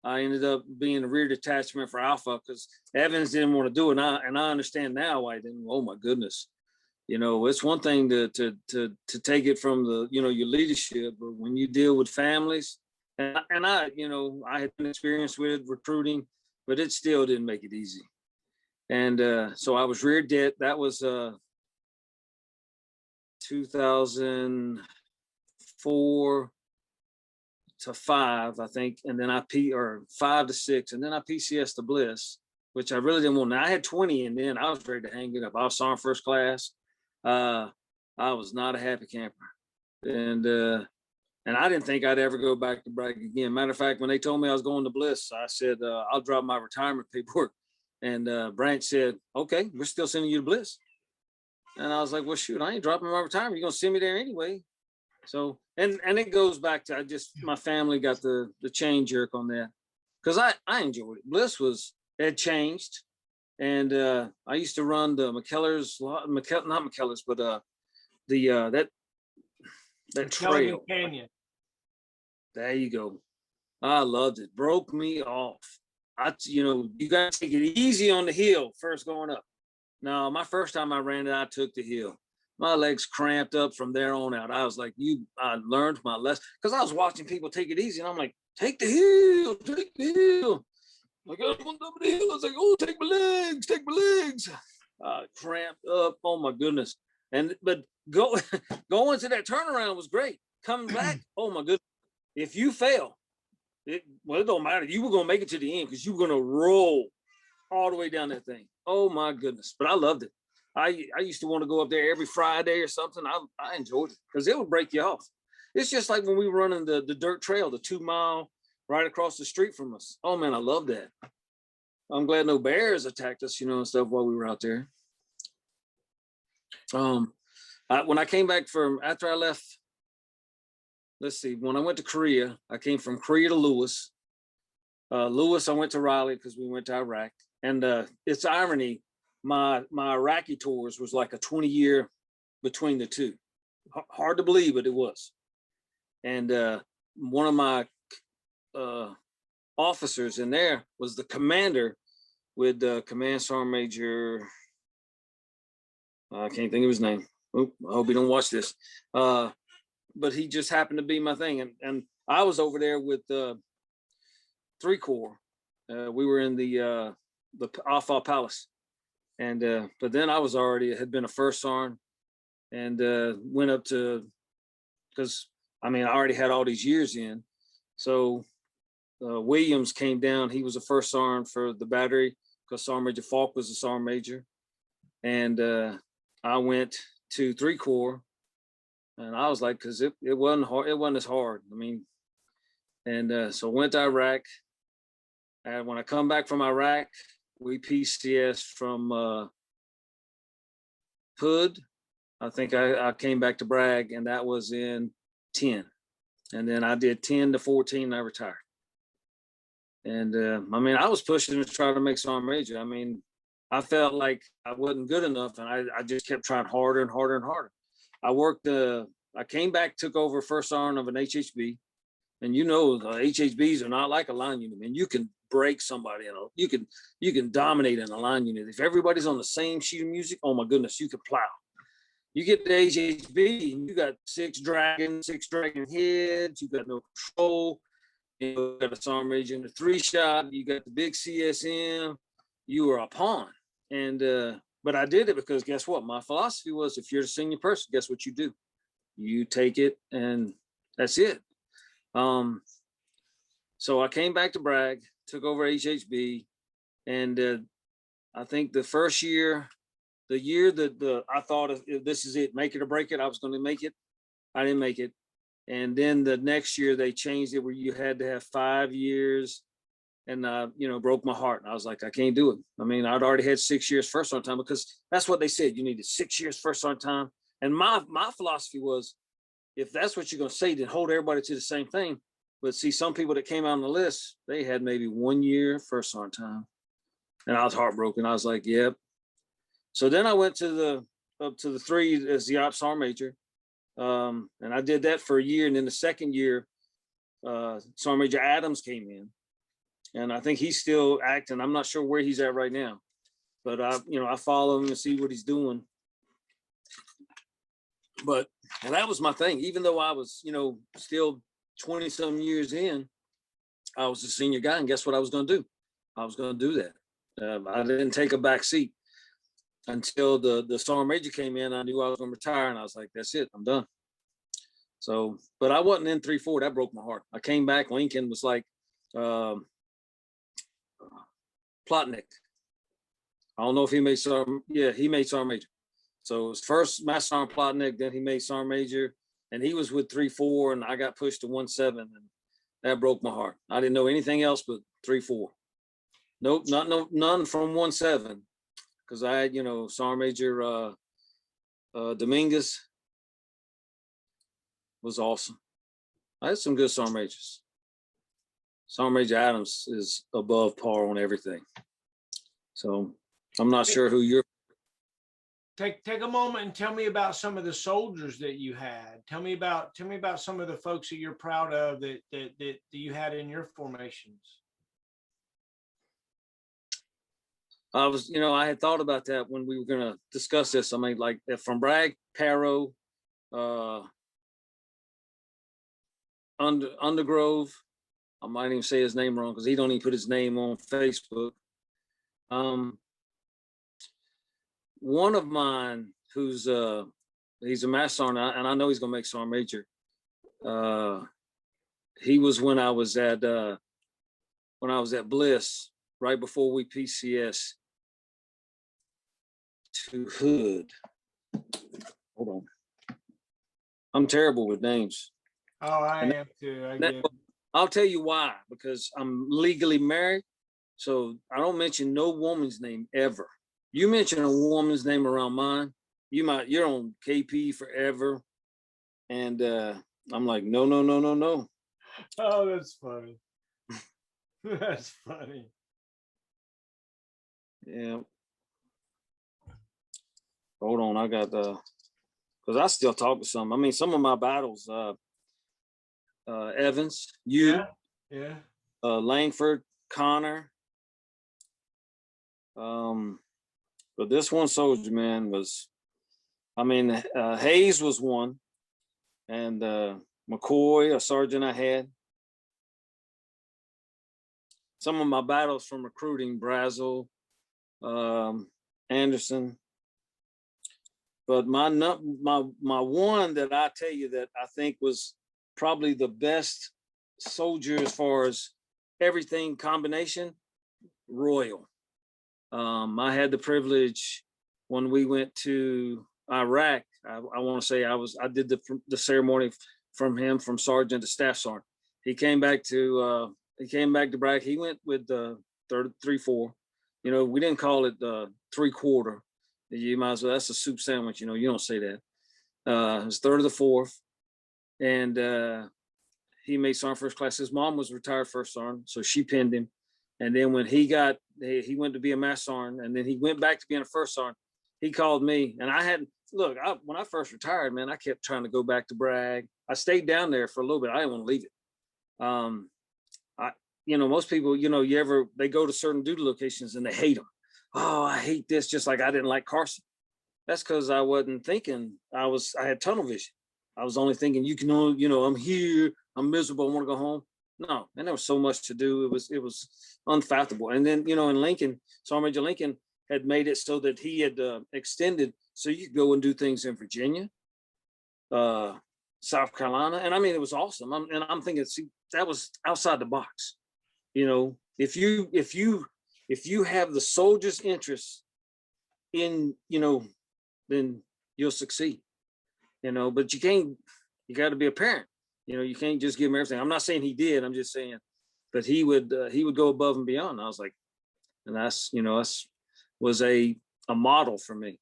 S1: I ended up being a rear detachment for Alpha because Evans didn't want to do it, and I understand now why he didn't. Oh my goodness, you know, it's one thing to take it from the, you know, your leadership, but when you deal with families, and I, you know, I had an experience with recruiting, but it still didn't make it easy. And so I was rear det. That was 2004 to 5, I think, and then I 5 to 6, and then I PCS to Bliss, which I really didn't want. Now, I had 20, and then I was ready to hang it up. I was Sergeant First Class. I was not a happy camper, and I didn't think I'd ever go back to Bragg again. Matter of fact, when they told me I was going to Bliss, I said I'll drop my retirement paperwork. And Branch said, "Okay, we're still sending you to Bliss." And I was like, "Well, shoot, I ain't dropping my retirement. You're gonna send me there anyway." So, and it goes back to my family got the chain jerk on that, because I enjoyed it. Bliss had changed, and I used to run the not McKellar's, but that trail.
S3: Canyon.
S1: There you go. I loved it. Broke me off. You got to take it easy on the hill first going up. No, my first time I ran it, I took the hill. My legs cramped up from there on out. I was like, I learned my lesson, because I was watching people take it easy, and I'm like, take the hill, take the hill. Like, I went up the hill. I was like, oh, take my legs. Cramped up. Oh my goodness. But going to that turnaround was great. Coming back, oh my goodness. If you fail, it don't matter. You were gonna make it to the end, because you were gonna roll all the way down that thing. Oh my goodness. But I loved it. I used to want to go up there every Friday or something. I enjoyed it because it would break you off. It's just like when we were running the dirt trail, the 2 mile right across the street from us. Oh man, I love that. I'm glad no bears attacked us, and stuff while we were out there. When I came back after I left, let's see, when I went to Korea, I came from Korea to Lewis. Lewis, I went to Raleigh because we went to Iraq. And it's irony, my Iraqi tours was like a 20-year between the two. Hard to believe, but it was. And one of my officers in there was the commander with Command Sergeant Major, I can't think of his name. Oop, I hope he don't watch this. But he just happened to be my thing. And I was over there with 3 Corps. We were in the Alpha Palace. And but then I had been a first sergeant, and went up to, because I already had all these years in. So Williams came down. He was a first sergeant for the battery, because Sergeant Major Falk was a sergeant major. And I went to 3 Corps, and I was like, because it wasn't hard. It wasn't as hard. And so went to Iraq. And when I come back from Iraq, we PCS from Hood. I think I came back to Bragg, and that was in 10. And then I did 10 to 14, and I retired. And I mean, I was pushing to try to make Sergeant Major. I mean, I felt like I wasn't good enough, and I just kept trying harder and harder and harder. I worked, I came back, took over first sergeant of an HHB. And you know, the HHBs are not like a line unit, man. You can break somebody, you can dominate in a line unit. If everybody's on the same sheet of music, oh my goodness, you could plow. You get the HHB and you got six dragon heads, you got no control, you got a sergeant major in the 3-shot, you got the big CSM, you were a pawn. And but I did it because guess what? My philosophy was, if you're the senior person, guess what you do? You take it, and that's it. So I came back to Bragg, took over HHB, and I think the first year, the year that I thought, if this is it, make it or break it, I was going to make it. I didn't make it. And then the next year they changed it where you had to have 5 years, and you know, broke my heart. And I was like, I can't do it. I mean, I'd already had 6 years first sergeant time, because that's what they said. You needed 6 years first sergeant time. And my philosophy was, if that's what you're going to say, then hold everybody to the same thing. But see, some people that came out on the list, they had maybe 1 year first sergeant time. And I was heartbroken. I was like, yep. So then I went to up to the 3 as the ops sergeant major. And I did that for a year. And then the second year, Sergeant Major Adams came in. And I think he's still acting. I'm not sure where he's at right now. But I follow him and see what he's doing. But and that was my thing. Even though I was, still 20-some years in, I was a senior guy. And guess what I was going to do? I was going to do that. I didn't take a back seat until the sergeant major came in. I knew I was going to retire, and I was like, that's it, I'm done. So, but I wasn't in 3-4. That broke my heart. I came back. Lincoln was like, Plotnick. I don't know if he made sergeant. Yeah, he made sergeant major. So it was first Master Sergeant Plotnick, then he made sergeant major, and he was with 3-4, and I got pushed to 1-7, and that broke my heart. I didn't know anything else but 3-4. Nope, none from 1-7, because I had, Sergeant Major Dominguez was awesome. I had some good sergeant majors. Sergeant Major Adams is above par on everything. So I'm not sure who you're.
S3: Take a moment and tell me about some of the soldiers that you had. Tell me about some of the folks that you're proud of that you had in your formations.
S1: I was, I had thought about that when we were going to discuss this. I mean, like from Bragg, Paro, Undergrove. I might even say his name wrong because he don't even put his name on Facebook. One of mine who's he's a master sergeant, and I know he's gonna make sergeant major. He was when I was at Bliss, right before we PCS to Hood. Hold on. I'm terrible with names.
S3: Oh, I am too.
S1: I'll tell you why, because I'm legally married. So I don't mention no woman's name ever. You mention a woman's name around mine, you're on KP forever. And I'm like, no.
S3: Oh, that's funny. That's funny.
S1: Yeah. Hold on, I got because I still talk to some. I mean, some of my battles, Evans,
S3: yeah.
S1: Langford, Connor. But this one soldier, man, was, Hayes was one, and McCoy, a sergeant I had. Some of my battles from recruiting, Brazel, Anderson. But my one that I tell you that I think was probably the best soldier as far as everything combination, Royal. I had the privilege when we went to Iraq. I want to say I did the ceremony from him, from sergeant to staff sergeant. He came back to he came back to Bragg. He went with the 3-4. You know, we didn't call it 3/4. You might as well. That's a soup sandwich. You know, you don't say that. It was 3rd of the 4th, and he made sergeant first class. His mom was retired first sergeant, so she pinned him. And then when he went to be a master sergeant, and then he went back to being a first sergeant. He called me, and I hadn't look. When I first retired, man, I kept trying to go back to Bragg. I stayed down there for a little bit. I didn't want to leave it. You know, most people, you know, they go to certain duty locations and they hate them. Oh, I hate this, just like I didn't like Carson. That's because I wasn't thinking. I had tunnel vision. I was only thinking, you know, I'm here, I'm miserable, I want to go home. No, and there was so much to do. It was unfathomable. And then, you know, in Lincoln, Sergeant Major Lincoln had made it so that he had extended, so you could go and do things in Virginia, South Carolina, and I mean, it was awesome. I'm thinking, see, that was outside the box. You know, if you have the soldier's interest in, you know, then you'll succeed. You know, but you got to be a parent. You know, you can't just give him everything. I'm not saying he did. I'm just saying, but he would go above and beyond. I was like, and that's, you know, that's was a model for me.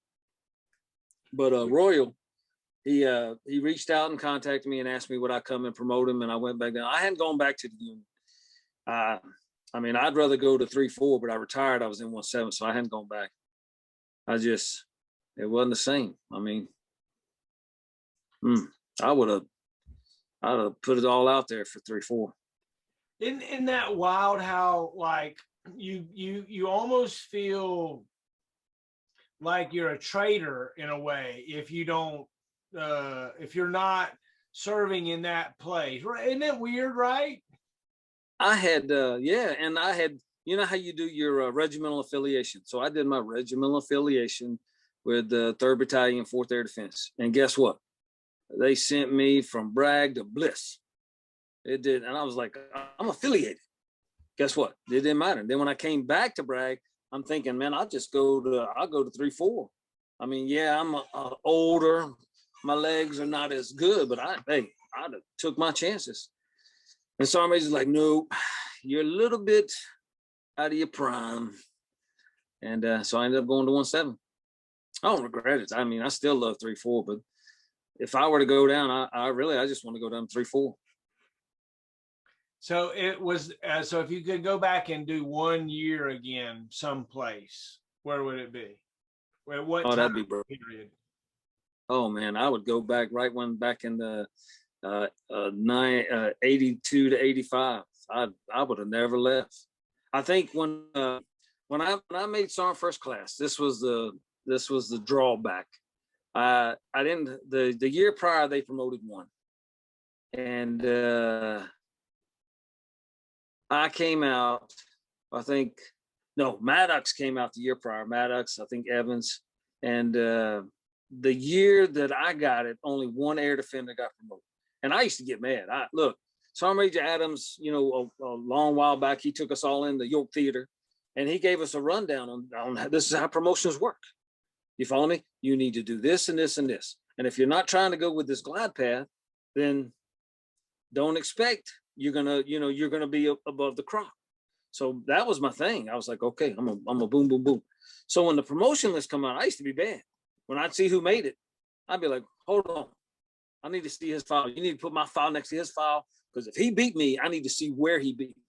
S1: But Royal, he reached out and contacted me and asked me would I come and promote him, and I went back down. I hadn't gone back to the unit. I mean, I'd rather go to 3-4, but I retired. I was in 1-7, so I hadn't gone back. It wasn't the same. I mean, I'd have put it all out there for 3-4.
S3: Isn't that wild how like you almost feel like you're a traitor in a way if you don't if you're not serving in that place. Isn't it weird, right?
S1: I had and I had, you know how you do your regimental affiliation. So I did my regimental affiliation with the 3rd Battalion, 4th Air Defense. And guess what? They sent me from Bragg to Bliss. It did. And I was like, I'm affiliated. Guess what? It didn't matter. And then when I came back to Bragg, I'm thinking, man, I'll go to 3-4. I mean, yeah, I'm older. My legs are not as good, but I took my chances. And Sergeant Major's like, no, you're a little bit out of your prime. And so I ended up going to 1-7. I don't regret it. I mean, I still love 3-4, but if I were to go down, I just want to go down 3-4.
S3: So it was, so if you could go back and do 1 year again someplace, where would it be? What time
S1: that'd be
S3: period?
S1: Oh man, I would go back back in the 82 to 85. I would have never left. I think when I made sergeant first class, this was the drawback. I didn't the year prior they promoted one, and I came out. I think Maddox came out the year prior. Maddox, I think Evans, and the year that I got it, only one air defender got promoted. And I used to get mad. Sergeant Major Adams, you know, a long while back, he took us all in the York Theater, and he gave us a rundown on this is how promotions work. You follow me? You need to do this and this and this. And if you're not trying to go with this glide path, then don't expect you're gonna be above the crop. So that was my thing. I was like, okay, I'm a boom, boom, boom. So when the promotion list come out, I used to be bad. When I'd see who made it, I'd be like, hold on. I need to see his file. You need to put my file next to his file, because if he beat me, I need to see where he beat me.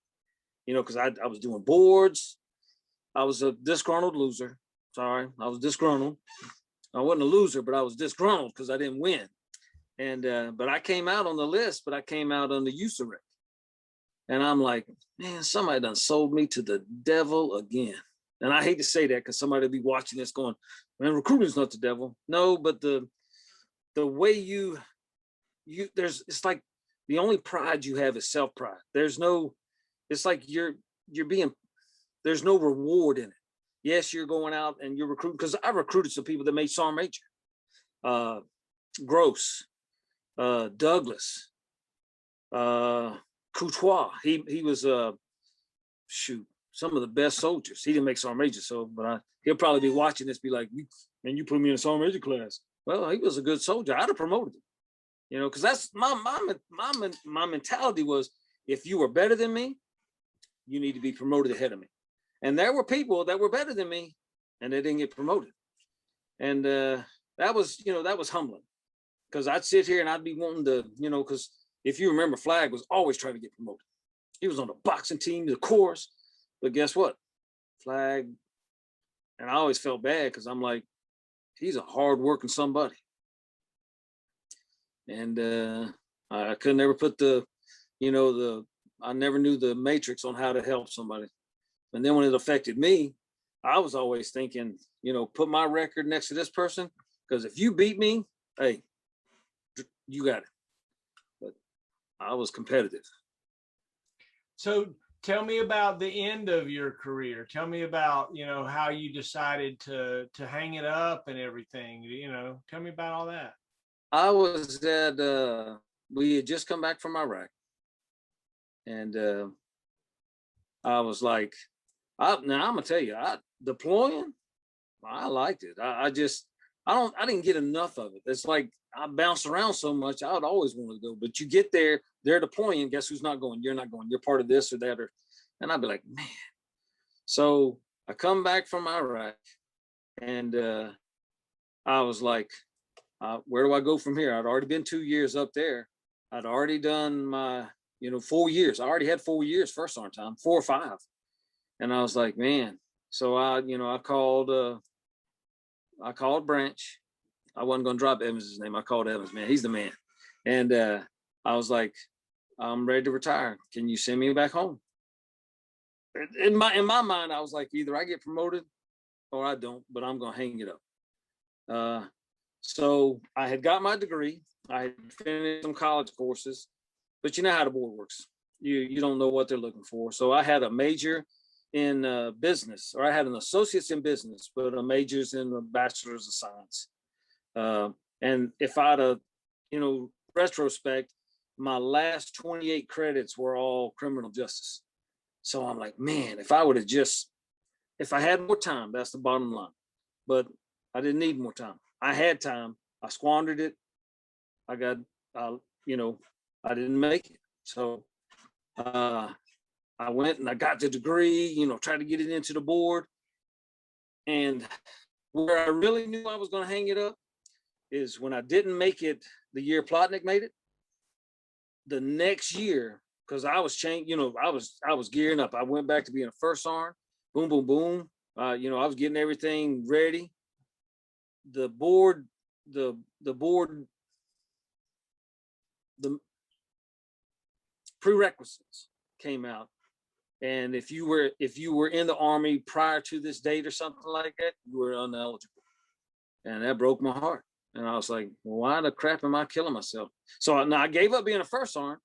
S1: You know, because I was doing boards. I was a disgruntled loser. Sorry, I was disgruntled. I wasn't a loser, but I was disgruntled because I didn't win. And but I came out on the list, but I came out on the USAREC. And I'm like, man, somebody done sold me to the devil again. And I hate to say that because somebody will be watching this going, man, recruiting's not the devil. No, but the way it's like the only pride you have is self-pride. It's like you're being, there's no reward in it. Yes, you're going out and you're recruiting, because I recruited some people that made sergeant major. Gross, Douglas, Coutois. He was some of the best soldiers. He didn't make sergeant major, but he'll probably be watching this, be like, man, you put me in a sergeant major class. Well, he was a good soldier. I'd have promoted him, you know, because that's my mentality was, if you were better than me, you need to be promoted ahead of me. And there were people that were better than me and they didn't get promoted. And that was humbling, because I'd sit here and I'd be wanting to, because if you remember, Flag was always trying to get promoted. He was on the boxing team, the chorus, but guess what? Flag, and I always felt bad because I'm like, he's a hard-working somebody. And I could never put I never knew the matrix on how to help somebody. And then when it affected me, I was always thinking, put my record next to this person, because if you beat me, hey, you got it. But I was competitive.
S3: So tell me about the end of your career. Tell me about, how you decided to hang it up and everything. Tell me about all that.
S1: I was we had just come back from Iraq. And I was like, now I'm gonna tell you, deploying, I liked it. I didn't get enough of it. It's like I bounced around so much, I would always want to go. But you get there, they're deploying, guess who's not going? You're not going. You're part of this or that, and I'd be like, man. So I come back from Iraq, and I was like, where do I go from here? I'd already been 2 years up there. I'd already done my 4 years. I already had 4 years first sergeant time, 4 or 5. And I was like, man. So I called Branch. I wasn't going to drop Evans' name. I called Evans, man. He's the man. And I was like, I'm ready to retire. Can you send me back home? In my mind, I was like, either I get promoted or I don't, but I'm going to hang it up. So I had got my degree. I had finished some college courses, but you know how the board works. You don't know what they're looking for. So I had a major in business, or I had an associate's in business, but a major's in a bachelor's of science. And if I'd have, retrospect, my last 28 credits were all criminal justice. So I'm like, man, if I had more time, that's the bottom line. But I didn't need more time. I had time. I squandered it. I didn't make it. So I went and I got the degree, tried to get it into the board. And where I really knew I was going to hang it up is when I didn't make it the year Plotnick made it. The next year, because I was changed, I was gearing up. I went back to being a first sergeant. Boom, boom, boom. I was getting everything ready. The board, the prerequisites came out. And if you were in the Army prior to this date or something like that, you were ineligible. And that broke my heart. And I was like, well, why the crap am I killing myself? So I gave up being a first sergeant,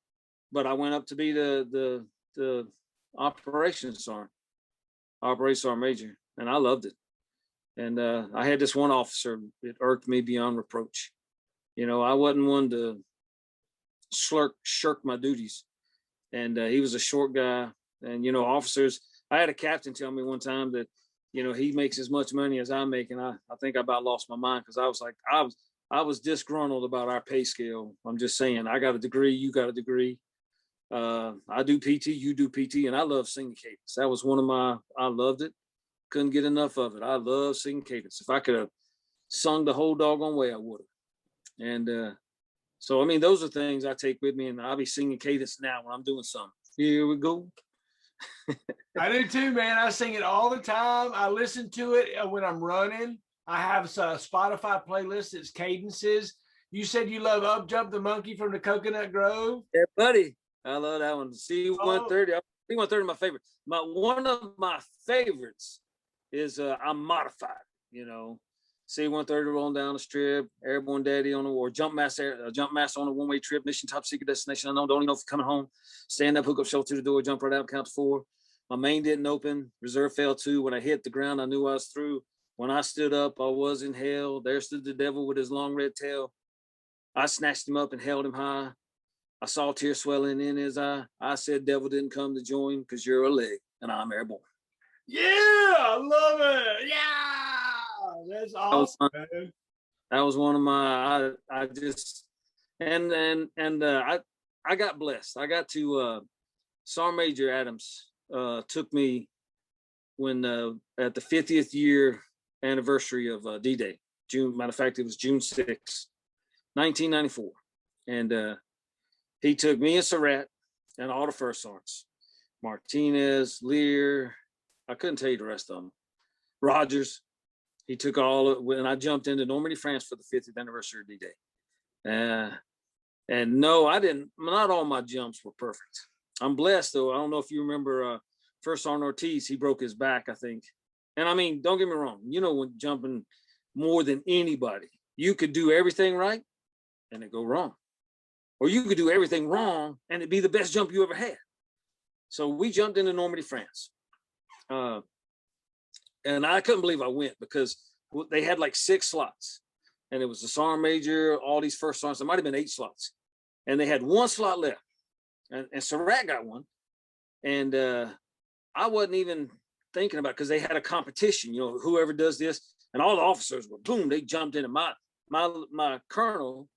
S1: but I went up to be the operations sergeant major, and I loved it. And I had this one officer that irked me beyond reproach. I wasn't one to shirk my duties. And he was a short guy. And, officers, I had a captain tell me one time that, he makes as much money as I make. And I think I about lost my mind, because I was like, I was disgruntled about our pay scale. I'm just saying, I got a degree, you got a degree. I do PT, you do PT, and I love singing cadence. That was I loved it. Couldn't get enough of it. I love singing cadence. If I could have sung the whole doggone way, I would have. And so, those are things I take with me, and I'll be singing cadence now when I'm doing something. Here we go.
S3: I do too, man. I sing it all the time. I listen to it when I'm running. I have a Spotify playlist that's cadences. You said you love Up Jump the Monkey from the Coconut Grove.
S1: Yeah, buddy. I love that one. C-130. C-130 my favorite. One of my favorites is I'm Modified, C-130 rolling down the strip, Airborne Daddy on the war, Jumpmaster on a one-way trip, mission top secret destination unknown, don't even know if you're coming home, stand up, hook up, shoulder to the door, jump right out, count to 4. My main didn't open, reserve failed 2. When I hit the ground, I knew I was through. When I stood up, I was in hell. There stood the devil with his long red tail. I snatched him up and held him high. I saw tears swelling in his eye. I said, devil didn't come to join, because you're a leg and I'm airborne.
S3: Yeah, I love it. Yeah, that's awesome, man.
S1: That was one of my, I got blessed. I got to Sergeant Major Adams took me when at the 50th year anniversary of D-Day. June, matter of fact, it was June 6th, 1994. And he took me and Surratt and all the first sergeants, Martinez, Lear, I couldn't tell you the rest of them, Rogers. He took all of, when I jumped into Normandy, France for the 50th anniversary of D-Day. And no, I didn't, not all my jumps were perfect. I'm blessed though. I don't know if you remember First Sergeant Ortiz, he broke his back, I think. And I mean, don't get me wrong, you know, when jumping more than anybody, you could do everything right and it go wrong. Or you could do everything wrong and it'd be the best jump you ever had. So we jumped into Normandy, France. And I couldn't believe I went because they had like 6 slots. And it was the sergeant major, all these first sergeants. There might have been 8 slots. And they had 1 slot left. And Surratt got one. And I wasn't even thinking about it because they had a competition, you know, whoever does this. And all the officers were, boom, they jumped in. And my colonel,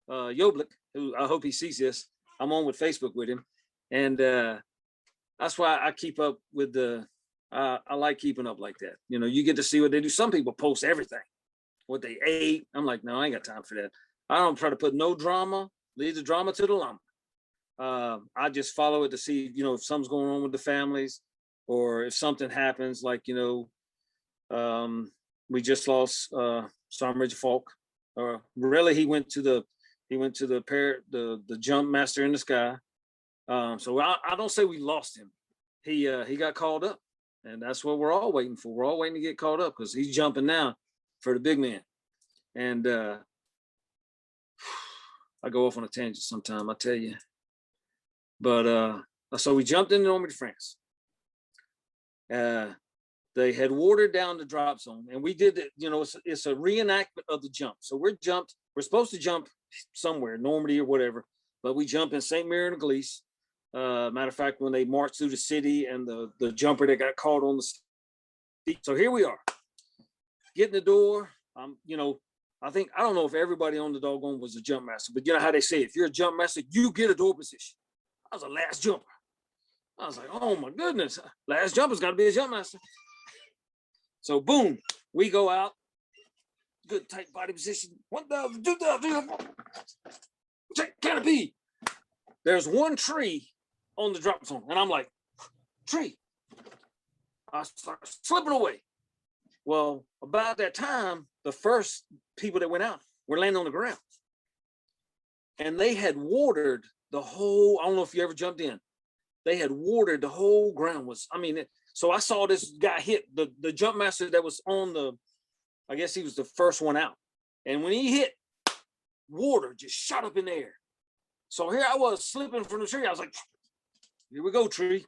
S1: Yoblik, who I hope he sees this, I'm on with Facebook with him. And that's why I keep up with the, I like keeping up like that. You know, you get to see what they do. Some people post everything, what they ate. I'm like, no, I ain't got time for that. I don't try to put no drama, leave the drama to the llama. I just follow it to see, you know, if something's going on with the families or if something happens, like, you know, we just lost Sergeant Major Falk. Really, he went to the Jumpmaster in the sky. So I don't say we lost him. He got called up, and that's what we're all waiting for. We're all waiting to get called up because he's jumping now for the big man. And I go off on a tangent sometime, I tell you. But so we jumped into Normandy, France. They had watered down the drop zone, and we did it. You know, it's a reenactment of the jump. So we're supposed to jump somewhere, Normandy or whatever, but we jump in St. Mary and Eglise. Matter of fact, when they marched through the city and the jumper that got caught on the seat. So here we are, getting the door. You know, I don't know if everybody on the doggone was a jump master, but you know how they say, if you're a jump master, you get a door position. I was a last jumper. I was like, oh my goodness, last jumper's got to be a jump master. So boom, we go out, good tight body position, 1,000, 2,000, check canopy. There's one tree on the drop zone, and I'm like, tree. I start slipping away. Well, about that time, the first people that went out were landing on the ground. And they had watered the whole, I don't know if you ever jumped in, they had watered the whole ground. So I saw this guy hit the jump master that was on I guess he was the first one out. And when he hit, water just shot up in the air. So here I was slipping from the tree. I was like, here we go, tree.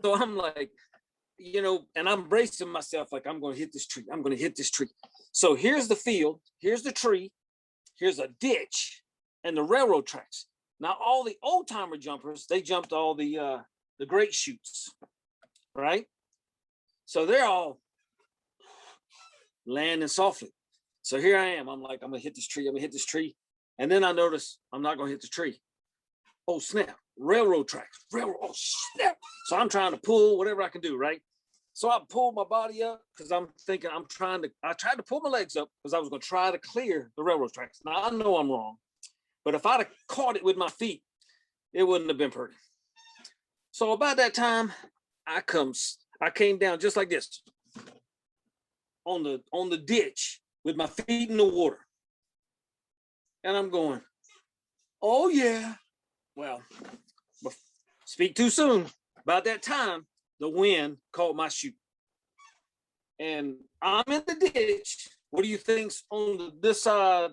S1: So I'm like, you know, and I'm bracing myself like, I'm going to hit this tree. I'm going to hit this tree. So here's the field. Here's the tree. Here's a ditch and the railroad tracks. Now, all the old timer jumpers, they jumped all the great chutes, right? So they're all landing softly. So here I am. I'm like, I'm going to hit this tree. I'm going to hit this tree. And then I notice I'm not going to hit the tree. Oh, snap. Railroad tracks. Railroad. Oh, snap. So I'm trying to pull whatever I can do, right? So I pulled my body up because I'm thinking I tried to pull my legs up because I was going to try to clear the railroad tracks. Now, I know I'm wrong, but if I'd have caught it with my feet, it wouldn't have been pretty. So about that time, I came down just like this on the ditch with my feet in the water. And I'm going, oh yeah. Well, speak too soon. About that time, the wind caught my chute. And I'm in the ditch. What do you think's on this side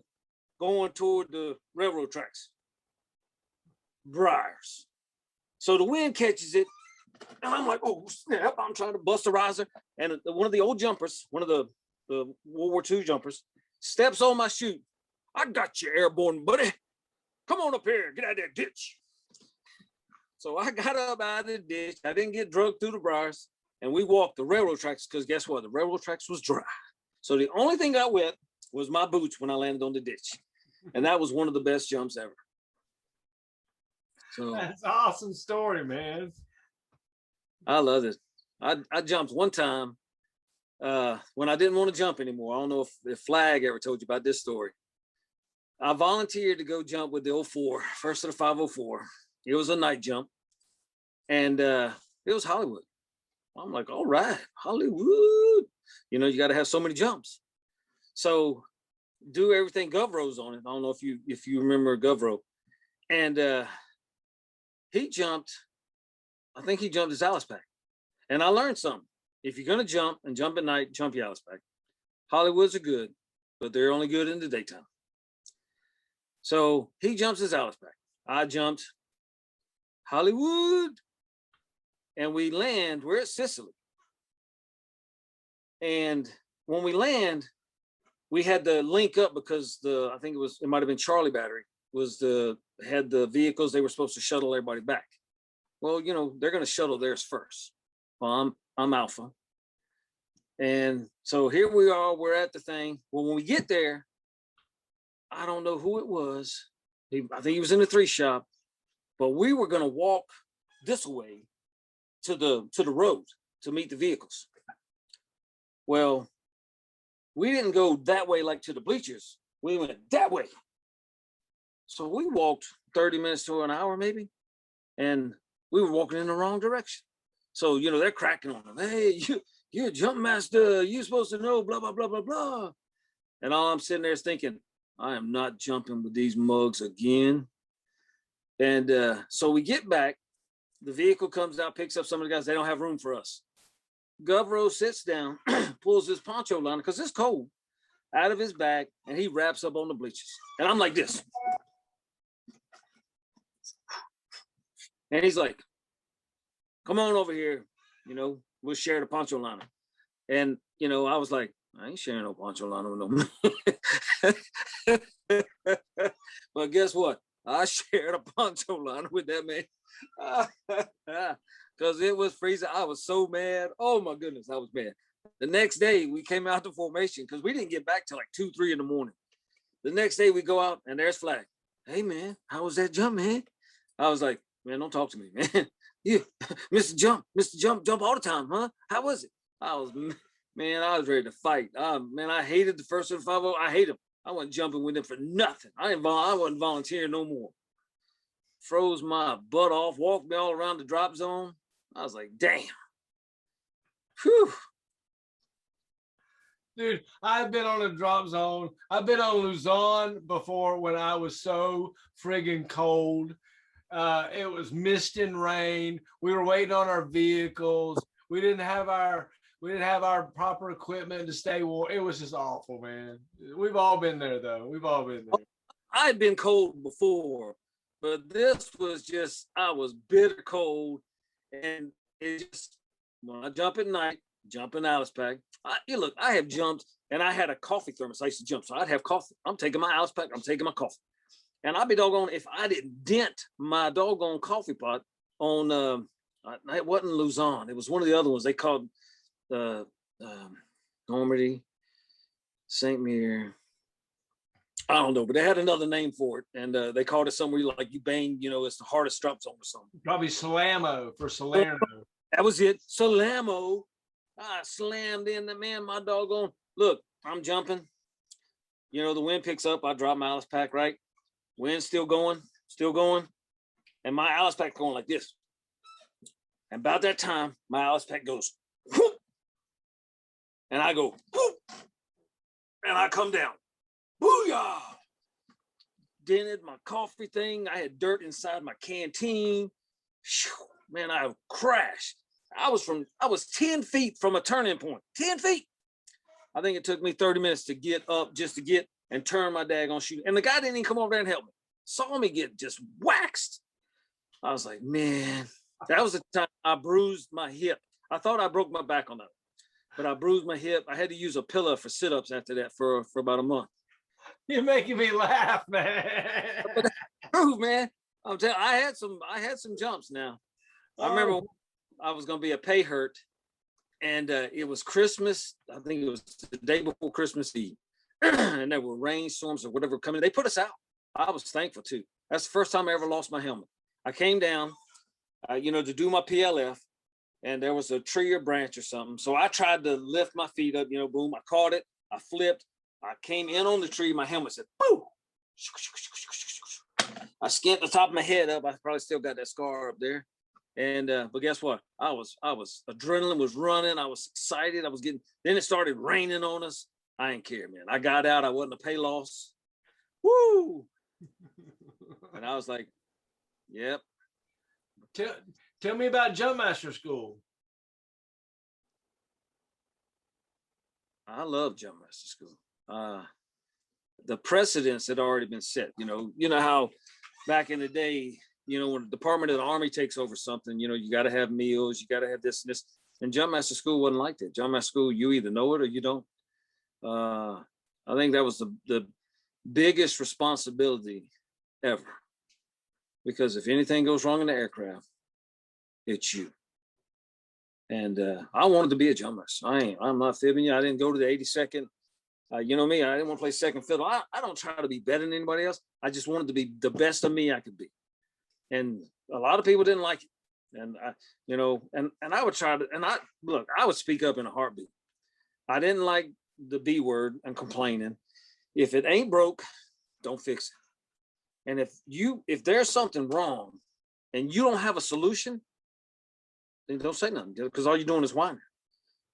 S1: going toward the railroad tracks? Briars. So the wind catches it. And I'm like, oh, snap. I'm trying to bust a riser. And one of the old jumpers, one of the World War II jumpers, steps on my chute. I got you, airborne buddy. Come on up here, get out of that ditch. So I got up out of the ditch. I didn't get drugged through the briars. And we walked the railroad tracks because guess what? The railroad tracks was dry. So the only thing I wet was my boots when I landed on the ditch. And that was one of the best jumps ever. So
S3: that's an awesome story, man.
S1: I love it. I jumped one time when I didn't want to jump anymore. I don't know if Flag ever told you about this story. I volunteered to go jump with the 04, first of the 504. It was a night jump, and it was Hollywood. I'm like, all right, Hollywood. You know, you got to have so many jumps. So do everything GovRo's on it. I don't know if you remember GovRo. And he jumped, I think he jumped his Alice pack. And I learned something. If you're gonna jump and jump at night, jump your Alice pack. Hollywoods are good, but they're only good in the daytime. So he jumps his Alice pack. I jumped Hollywood, and we land, we're at Sicily. And when we land, we had to link up because I think it might have been Charlie Battery had the vehicles they were supposed to shuttle everybody back. Well, you know, they're going to shuttle theirs first. Well, I'm Alpha. And so here we are, we're at the thing. Well, when we get there, I don't know who it was. I think he was in the 3 shop, but we were going to walk this way to the road to meet the vehicles. Well, we didn't go that way like to the bleachers. We went that way. So we walked 30 minutes to an hour maybe, and we were walking in the wrong direction. So, you know, they're cracking on them. Hey, you're a Jumpmaster. You're supposed to know, blah, blah, blah, blah, blah. And all I'm sitting there is thinking, I am not jumping with these mugs again. And so we get back. The vehicle comes out, picks up some of the guys. They don't have room for us. GovRo sits down, pulls his poncho liner, because it's cold, out of his bag, and he wraps up on the bleachers. And I'm like this. And he's like, come on over here. You know, we'll share the poncho liner. And, you know, I was like, I ain't sharing no poncho liner with no man. But guess what? I shared a poncho liner with that man. Because it was freezing. I was so mad. Oh my goodness, I was mad. The next day we came out to formation because we didn't get back till like 2, 3 in the morning. The next day we go out and there's Flag. Hey man, how was that jump, man? I was like, man, don't talk to me, man. You, Mr. Jump all the time, huh? How was it? I was ready to fight. Man, I hated the first of the 5-0. I hate him. I wasn't jumping with him for nothing. I wasn't volunteering no more. Froze my butt off, walked me all around the drop zone. I was like, damn. Whew.
S3: Dude, I've been on a drop zone. I've been on Luzon before when I was so friggin' cold. It was mist and rain. We were waiting on our vehicles. We didn't have our proper equipment to stay warm. It was just awful, man. We've all been there, though. We've all been there.
S1: I'd been cold before, but this was just, I was bitter cold. And it just, when I jump at night, jump in Alice pack. Look, I have jumped and I had a coffee thermos. I used to jump, so I'd have coffee. I'm taking my Alice pack, I'm taking my coffee. And I'd be doggone if I didn't dent my doggone coffee pot on, it wasn't Luzon. It was one of the other ones they called Normandy, St. Mir. I don't know, but they had another name for it. And they called it somewhere like you bang, you know, it's the hardest drop zone or something.
S3: Probably Salerno for Salerno.
S1: That was it. Salerno. I slammed in the man, my doggone. Look, I'm jumping. You know, the wind picks up. I drop my Alice pack, right? Wind's still going. And my Alice pack going like this. And about that time, my Alice pack goes, whoop, and I go, whoop, and I come down. Booyah! Dented my coffee thing. I had dirt inside my canteen. Man, I crashed. I was 10 feet from a turning point. 10 feet. I think it took me 30 minutes to get up just to get and turn my daggone shoe. And the guy didn't even come over there and help me. Saw me get just waxed. I was like, man, that was the time I bruised my hip. I thought I broke my back on that, but I bruised my hip. I had to use a pillow for sit-ups after that for about a month.
S3: You're making me laugh, man.
S1: True, man. I'm telling you, I had some jumps now. I remember I was gonna be a pay hurt, and it was Christmas. I think it was the day before Christmas Eve. And there were rainstorms or whatever coming. They put us out. I was thankful too. That's the first time I ever lost my helmet. I came down, you know, to do my PLF, and there was a tree or branch or something. So I tried to lift my feet up, you know, boom, I caught it, I flipped, I came in on the tree, my helmet said, boom. I skinned the top of my head up. I probably still got that scar up there. And but guess what? I was adrenaline was running. I was excited. I was getting. Then it started raining on us. I didn't care, man. I got out. I wasn't a pay loss. Woo! And I was like, "Yep."
S3: Tell me about Jumpmaster School.
S1: I love Jumpmaster School. The precedents had already been set. You know how back in the day, you know, when the Department of the Army takes over something, you know, you got to have meals, you got to have this and this. And Jumpmaster School wasn't like that. Jumpmaster School, you either know it or you don't. I think that was the biggest responsibility ever. Because if anything goes wrong in the aircraft, it's you. And I wanted to be a Jumpmaster. I'm not fibbing you. I didn't go to the 82nd. You know me, I didn't want to play second fiddle. I don't try to be better than anybody else. I just wanted to be the best of me I could be. And a lot of people didn't like it. And I, you know, and I would try to, and I would speak up in a heartbeat. I didn't like the B word and complaining. If it ain't broke, don't fix it. And if there's something wrong and you don't have a solution, then don't say nothing, because all you're doing is whining.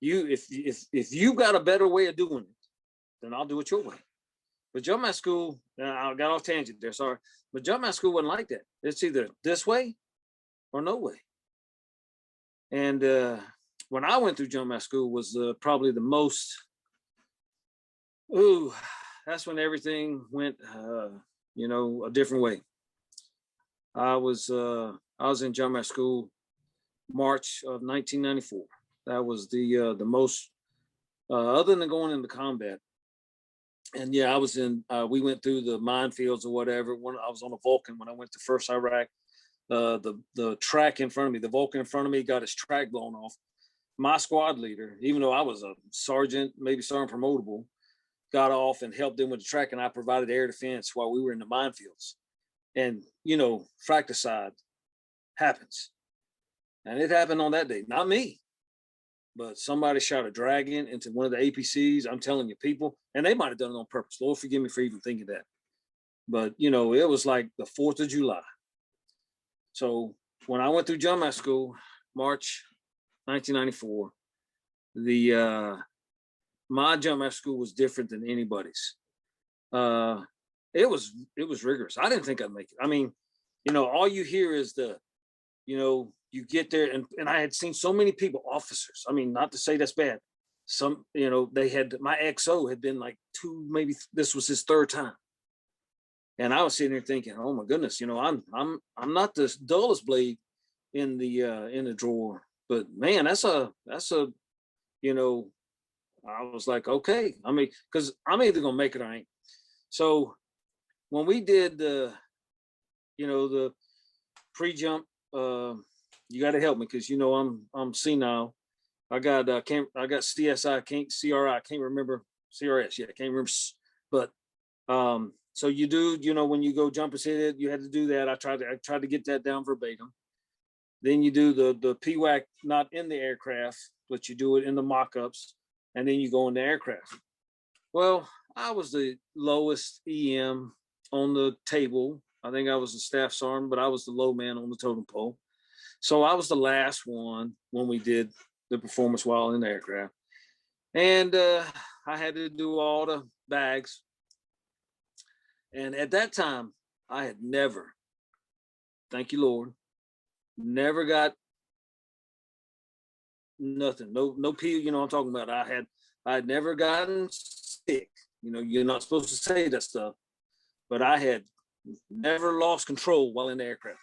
S1: If you got a better way of doing it, then I'll do it your way. But Jumpmaster School, I got off tangent there, sorry. But Jumpmaster School wasn't like that. It's either this way or no way. And when I went through Jumpmaster School was probably the most, that's when everything went, you know, a different way. I was in Jumpmaster School March of 1994. That was the most, other than going into combat. And yeah, I was in, we went through the minefields or whatever. I was on a Vulcan when I went to first Iraq. The track in front of me, the Vulcan in front of me got his track blown off. My squad leader, even though I was a sergeant, maybe sergeant promotable, got off and helped them with the track, and I provided air defense while we were in the minefields. And, you know, fratricide happens. And it happened on that day, not me. But somebody shot a dragon into one of the APCs. I'm telling you, people, and they might have done it on purpose. Lord, forgive me for even thinking that. But, you know, it was like the 4th of July. So when I went through Jumpmaster School, March 1994, my Jumpmaster School was different than anybody's. It was rigorous. I didn't think I'd make it. I mean, you know, all you hear is you know, you get there, and I had seen so many people, officers. I mean, not to say that's bad. Some, you know, my XO had been like 2, maybe this was his 3rd time. And I was sitting there thinking, oh my goodness, you know, I'm not the dullest blade in the drawer, but man, that's a, you know, I was like, okay, I mean, because I'm either gonna make it or I ain't. So when we did you know, the pre-jump, you got to help me because, you know, I'm senile. I got CSI, CRI, I can't remember CRS. Yeah, I can't remember. But so you do, you know, when you go jump and hit it, you had to do that. I tried to get that down verbatim. Then you do the PWAC not in the aircraft, but you do it in the mock-ups, and then you go in the aircraft. Well, I was the lowest EM on the table. I think I was a staff sergeant, but I was the low man on the totem pole. So I was the last one when we did the performance while in the aircraft. And I had to do all the bags. And at that time, I had never, thank you, Lord, never got nothing. No pee, you know what I'm talking about. I had never gotten sick. You know, you're not supposed to say that stuff. But I had never lost control while in the aircraft.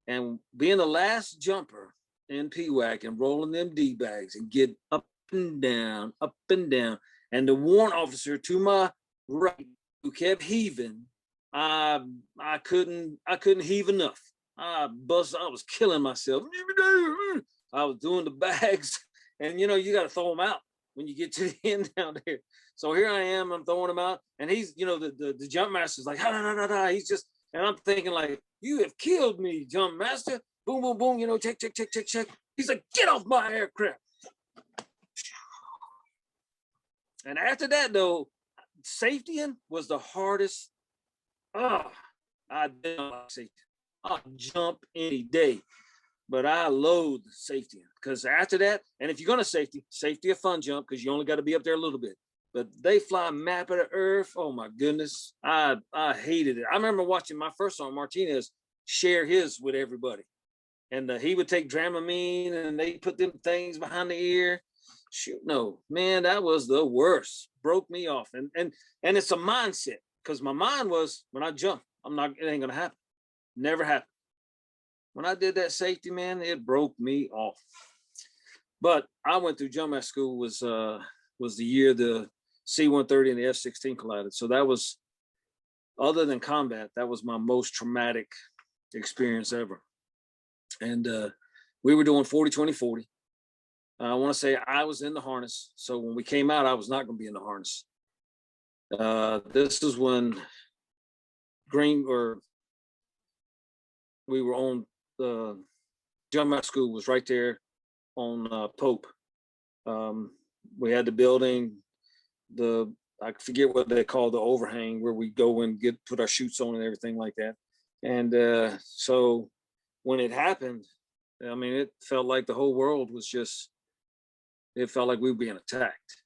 S1: And being the last jumper in PWAC and rolling them D bags and get up and down, and the warrant officer to my right who kept heaving, I couldn't heave enough. I was killing myself. I was doing the bags, and you know, you got to throw them out when you get to the end down there. So here I am, I'm throwing them out, and he's, you know, the jump master's like, he's just, and I'm thinking like, you have killed me, Jumpmaster. Boom, boom, boom, you know, check. He's like, get off my aircraft. And after that, though, safetying was the hardest. I didn't like safety. I'll jump any day, but I loathe safety because after that, and if you're gonna safety a fun jump because you only got to be up there a little bit. But they fly map of the earth. Oh my goodness, I hated it. I remember watching my first son Martinez share his with everybody, and he would take Dramamine and they put them things behind the ear. Shoot, no, man, that was the worst. Broke me off, and it's a mindset because my mind was when I jump, it ain't gonna happen. Never happened. When I did that safety, man, it broke me off. But I went through Jumpmaster school was the year the C-130 and the F-16 collided. So that was, other than combat, that was my most traumatic experience ever. And we were doing 40, 20, 40. I want to say I was in the harness. So when we came out, I was not going to be in the harness. This is when we were on the Jumpmaster school was right there on Pope. We had the building, I forget what they call the overhang where we go and put our chutes on and everything like that. And so when it happened, I mean, it felt like the whole world was it felt like we were being attacked.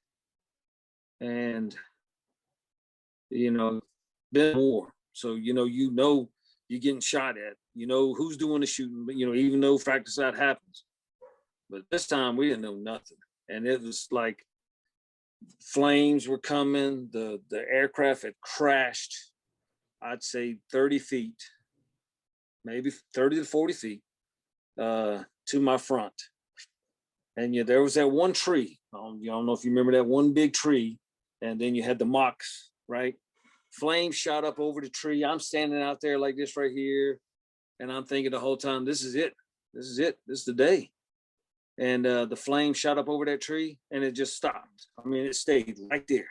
S1: And, been war. So, you're getting shot at, who's doing the shooting, but, even though fratricide happens. But this time we didn't know nothing. And it was like flames were coming. The aircraft had crashed, I'd say 30 feet, maybe 30 to 40 feet to my front. And there was that one tree. I don't know if you remember that one big tree. And then you had the mocks, right? Flames shot up over the tree. I'm standing out there like this right here. And I'm thinking the whole time, this is it. This is it. This is the day. And the flame shot up over that tree and it just stopped. I mean, it stayed right there,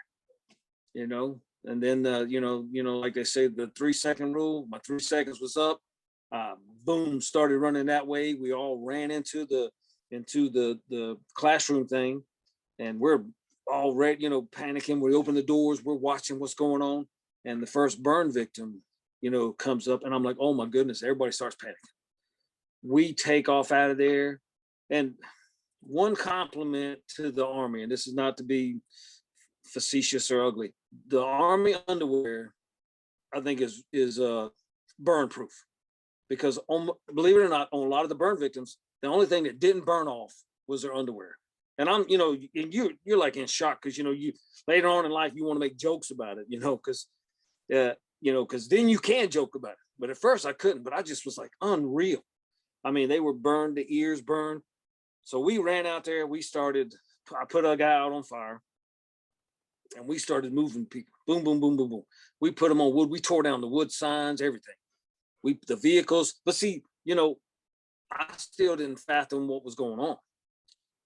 S1: and then, like they say, the 3-second rule, my 3 seconds was up. Boom, started running that way. We all ran into the classroom thing and we're all ready, panicking. We open the doors, we're watching what's going on. And the first burn victim, comes up and I'm like, oh my goodness, everybody starts panicking. We take off out of there. And one compliment to the Army, and this is not to be facetious or ugly, the Army underwear, I think is burn proof. Because believe it or not, on a lot of the burn victims, the only thing that didn't burn off was their underwear. And I'm, and you're like in shock because, you later on in life, you want to make jokes about it, because then you can joke about it. But at first I couldn't, but I just was like unreal. I mean, they were burned, the ears burned. So we ran out there, I put a guy out on fire and we started moving people. Boom, boom, boom, boom, boom. We put them on wood. We tore down the wood signs, everything. The vehicles, but see, I still didn't fathom what was going on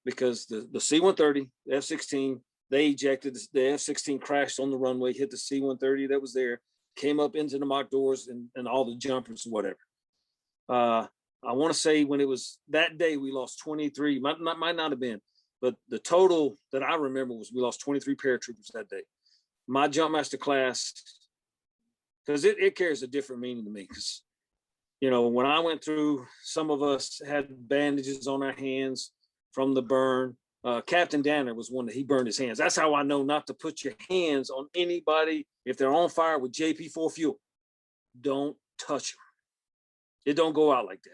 S1: because the C-130, the F-16, they ejected, the F-16 crashed on the runway, hit the C-130 that was there, came up into the mock doors and all the jumpers, whatever. I want to say when it was that day, we lost 23, might not have been, but the total that I remember was we lost 23 paratroopers that day. My Jumpmaster class, because it carries a different meaning to me. Because, when I went through, some of us had bandages on our hands from the burn. Captain Danner was one that he burned his hands. That's how I know not to put your hands on anybody if they're on fire with JP4 fuel. Don't touch them. It don't go out like that.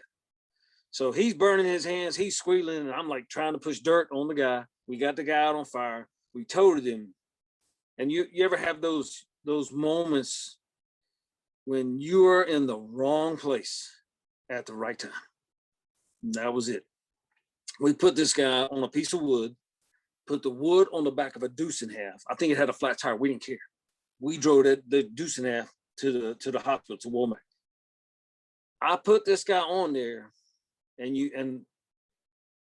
S1: So he's burning his hands, he's squealing, and I'm like trying to push dirt on the guy. We got the guy out on fire. We toted him. And you ever have those moments when you're in the wrong place at the right time? And that was it. We put this guy on a piece of wood, put the wood on the back of a deuce and half. I think it had a flat tire. We didn't care. We drove the deuce and half to the hospital, to Walmart. I put this guy on there. And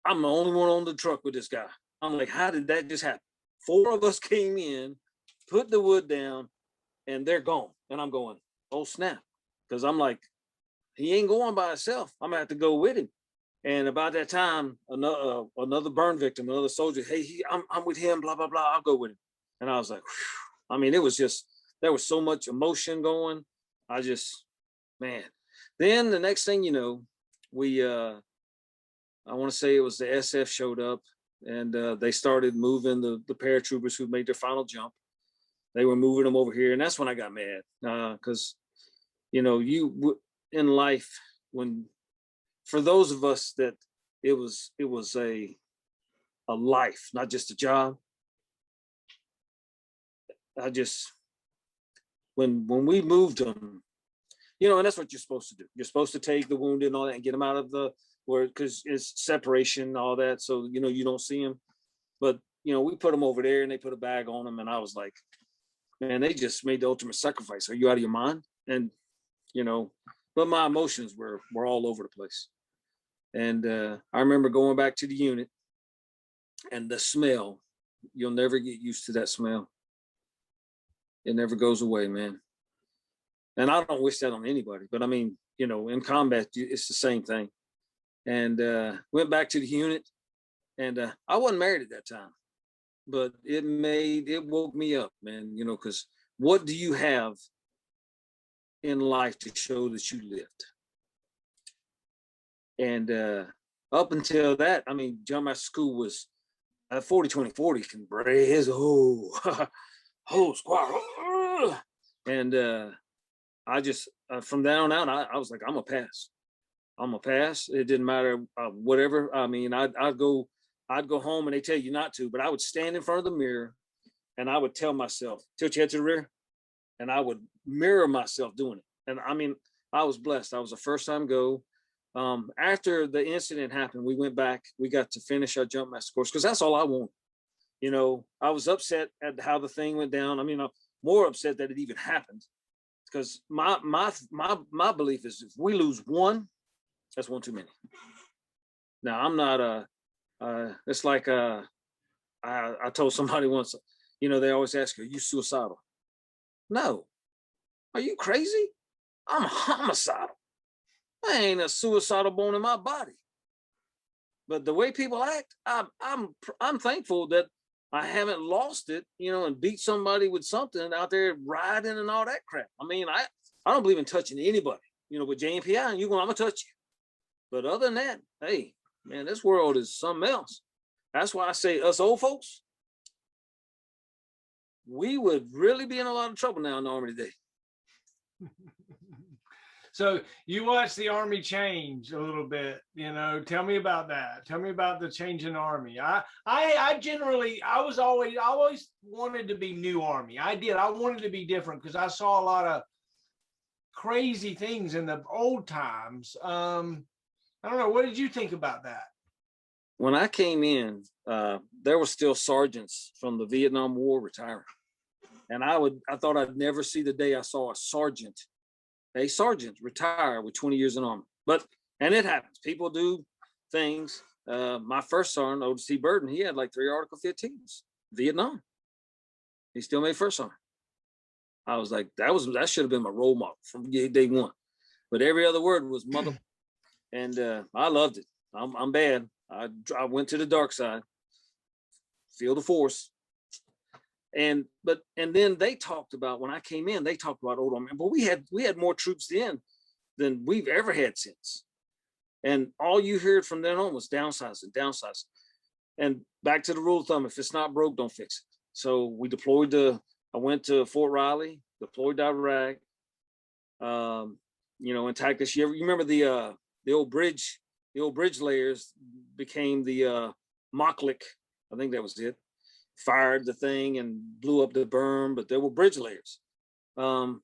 S1: I'm the only one on the truck with this guy. I'm like, how did that just happen? 4 of us came in, put the wood down, and they're gone. And I'm going, oh snap. Because I'm like, he ain't going by himself. I'm gonna have to go with him. And about that time, another burn victim, another soldier, hey, I'm with him, blah, blah, blah, I'll go with him. And I was like, whew. I mean, it was just, there was so much emotion going. I just, man. Then the next thing you know, we, I want to say it was the SF showed up, and they started moving the paratroopers who made their final jump. They were moving them over here. And that's when I got mad, because, you know, in life, when, for those of us that it was a life, not just a job. I just, when we moved them, you know, and that's what you're supposed to do. You're supposed to take the wounded and all that and get them out of the, where, because it's separation, all that. So, you know, you don't see them. But, you know, we put them over there and they put a bag on them. And I was like, man, they just made the ultimate sacrifice. Are you out of your mind? And, you know, but my emotions were all over the place. And I remember going back to the unit, and the smell, you'll never get used to that smell. It never goes away, man. And I don't wish that on anybody, but I mean, you know, in combat, it's the same thing. And went back to the unit, and I wasn't married at that time, but it woke me up, man, you know, because what do you have in life to show that you lived? And up until that, I mean, Jumpmaster school was 40-20-40 can raise whole squad. And I just, from then on out, I was like, I'm gonna pass. I'm gonna pass. It didn't matter, whatever. I mean, I'd go home and they tell you not to, but I would stand in front of the mirror and I would tell myself, tilt your head to the rear. And I would mirror myself doing it. And I mean, I was blessed. I was a first time go. After the incident happened, we went back, we got to finish our Jumpmaster course, because that's all I wanted. You know, I was upset at how the thing went down. I mean, I'm more upset that it even happened, because my belief is if we lose one, that's one too many. Now, I'm not it's like I told somebody once, you know, they always ask, are you suicidal? No. Are you crazy? I'm homicidal. I ain't a suicidal bone in my body. But the way people act, I'm thankful that I haven't lost it, you know, and beat somebody with something out there riding and all that crap. I mean, I don't believe in touching anybody, you know, with JMPI, and I'm gonna touch you. But other than that, hey, man, this world is something else. That's why I say us old folks, we would really be in a lot of trouble now in the Army today.
S3: So you watched the Army change a little bit, you know, tell me about that. Tell me about the change in Army. I always wanted to be new Army. I wanted to be different because I saw a lot of crazy things in the old times. I don't know. What did you think about that?
S1: When I came in, there were still sergeants from the Vietnam War retiring. And I thought I'd never see the day I saw a sergeant retire with 20 years in Army. And it happens. People do things. My first sergeant, Otis T. Burton, he had like 3 Article 15s, Vietnam. He still made first sergeant. I was like, that should have been my role model from day one. But every other word was mother. And I loved it. I'm bad. I went to the dark side, feel the force. And then they talked about, when I came in, they talked about old Army, but we had more troops then than we've ever had since. And all you heard from then on was downsizing. And back to the rule of thumb, if it's not broke, don't fix it. So we deployed I went to Fort Riley, deployed to Iraq, you know, in tactics. You remember the old bridge layers became the Mocklick, I think that was it. Fired the thing and blew up the berm, but there were bridge layers. And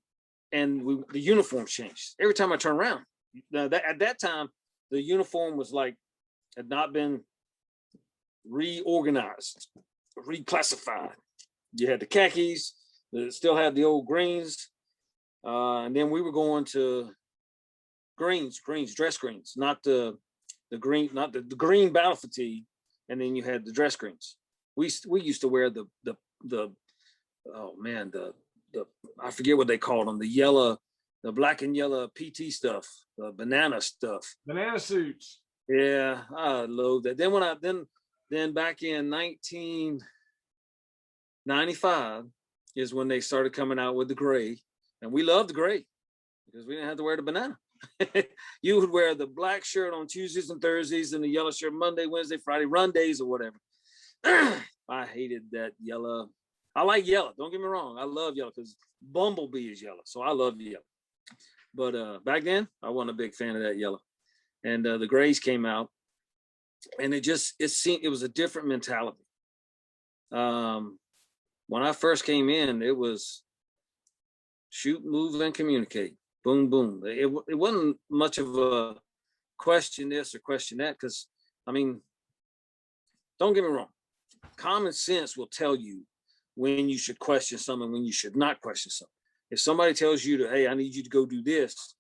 S1: the uniform changed. Every time I turn around, at that time, the uniform was like, had not been reorganized, reclassified. You had the khakis, still had the old greens. And then we were going to greens, dress greens, not the green, not the green battle fatigue. And then you had the dress greens. We used to wear the I forget what they called them, the black and yellow PT stuff, the banana stuff.
S3: Banana suits.
S1: Yeah, I love that. Then then back in 1995 is when they started coming out with the gray, and we loved the gray because we didn't have to wear the banana. You would wear the black shirt on Tuesdays and Thursdays and the yellow shirt Monday, Wednesday, Friday, run days or whatever. I hated that yellow. I like yellow. Don't get me wrong. I love yellow because Bumblebee is yellow. So I love yellow. But back then, I wasn't a big fan of that yellow. And the grays came out, and it was a different mentality. When I first came in, it was shoot, move, and communicate. Boom, boom. It wasn't much of a question this or question that because, I mean, don't get me wrong. Common sense will tell you when you should question something, when you should not question something. If somebody tells you to, hey, I need you to go do this,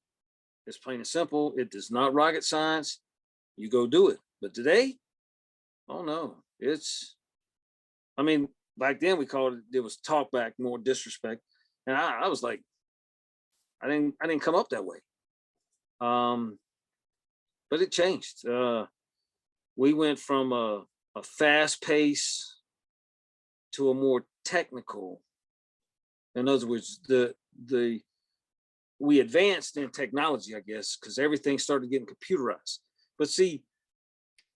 S1: it's plain and simple. It is not rocket science. You go do it. But today, oh no, I mean, back then we called it was talk back, more disrespect. And I was like, I didn't come up that way. But it changed. We went from a fast pace to a more technical. In other words, we advanced in technology, I guess, because everything started getting computerized. But see,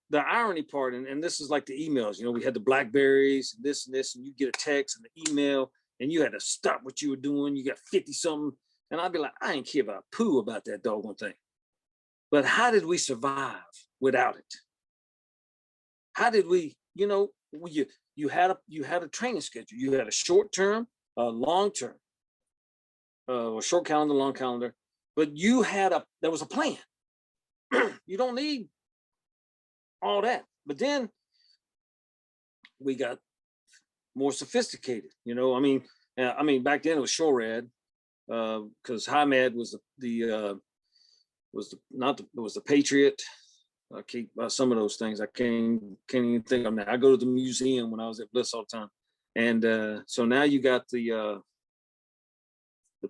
S1: the irony part, and this is like the emails, we had the Blackberries, and this, and you get a text and the email, and you had to stop what you were doing. You got 50 something. And I'd be like, I ain't care about poo about that doggone thing. But how did we survive without it? How did we, you had a training schedule. You had a short term, a long term, a short calendar, long calendar, but there was a plan. You don't need all that. But then we got more sophisticated, I mean, back then it was SHORAD, because HIMAD was the Patriot. I keep some of those things. I can't even think of them now. I go to the museum when I was at Bliss all the time, and so now you got the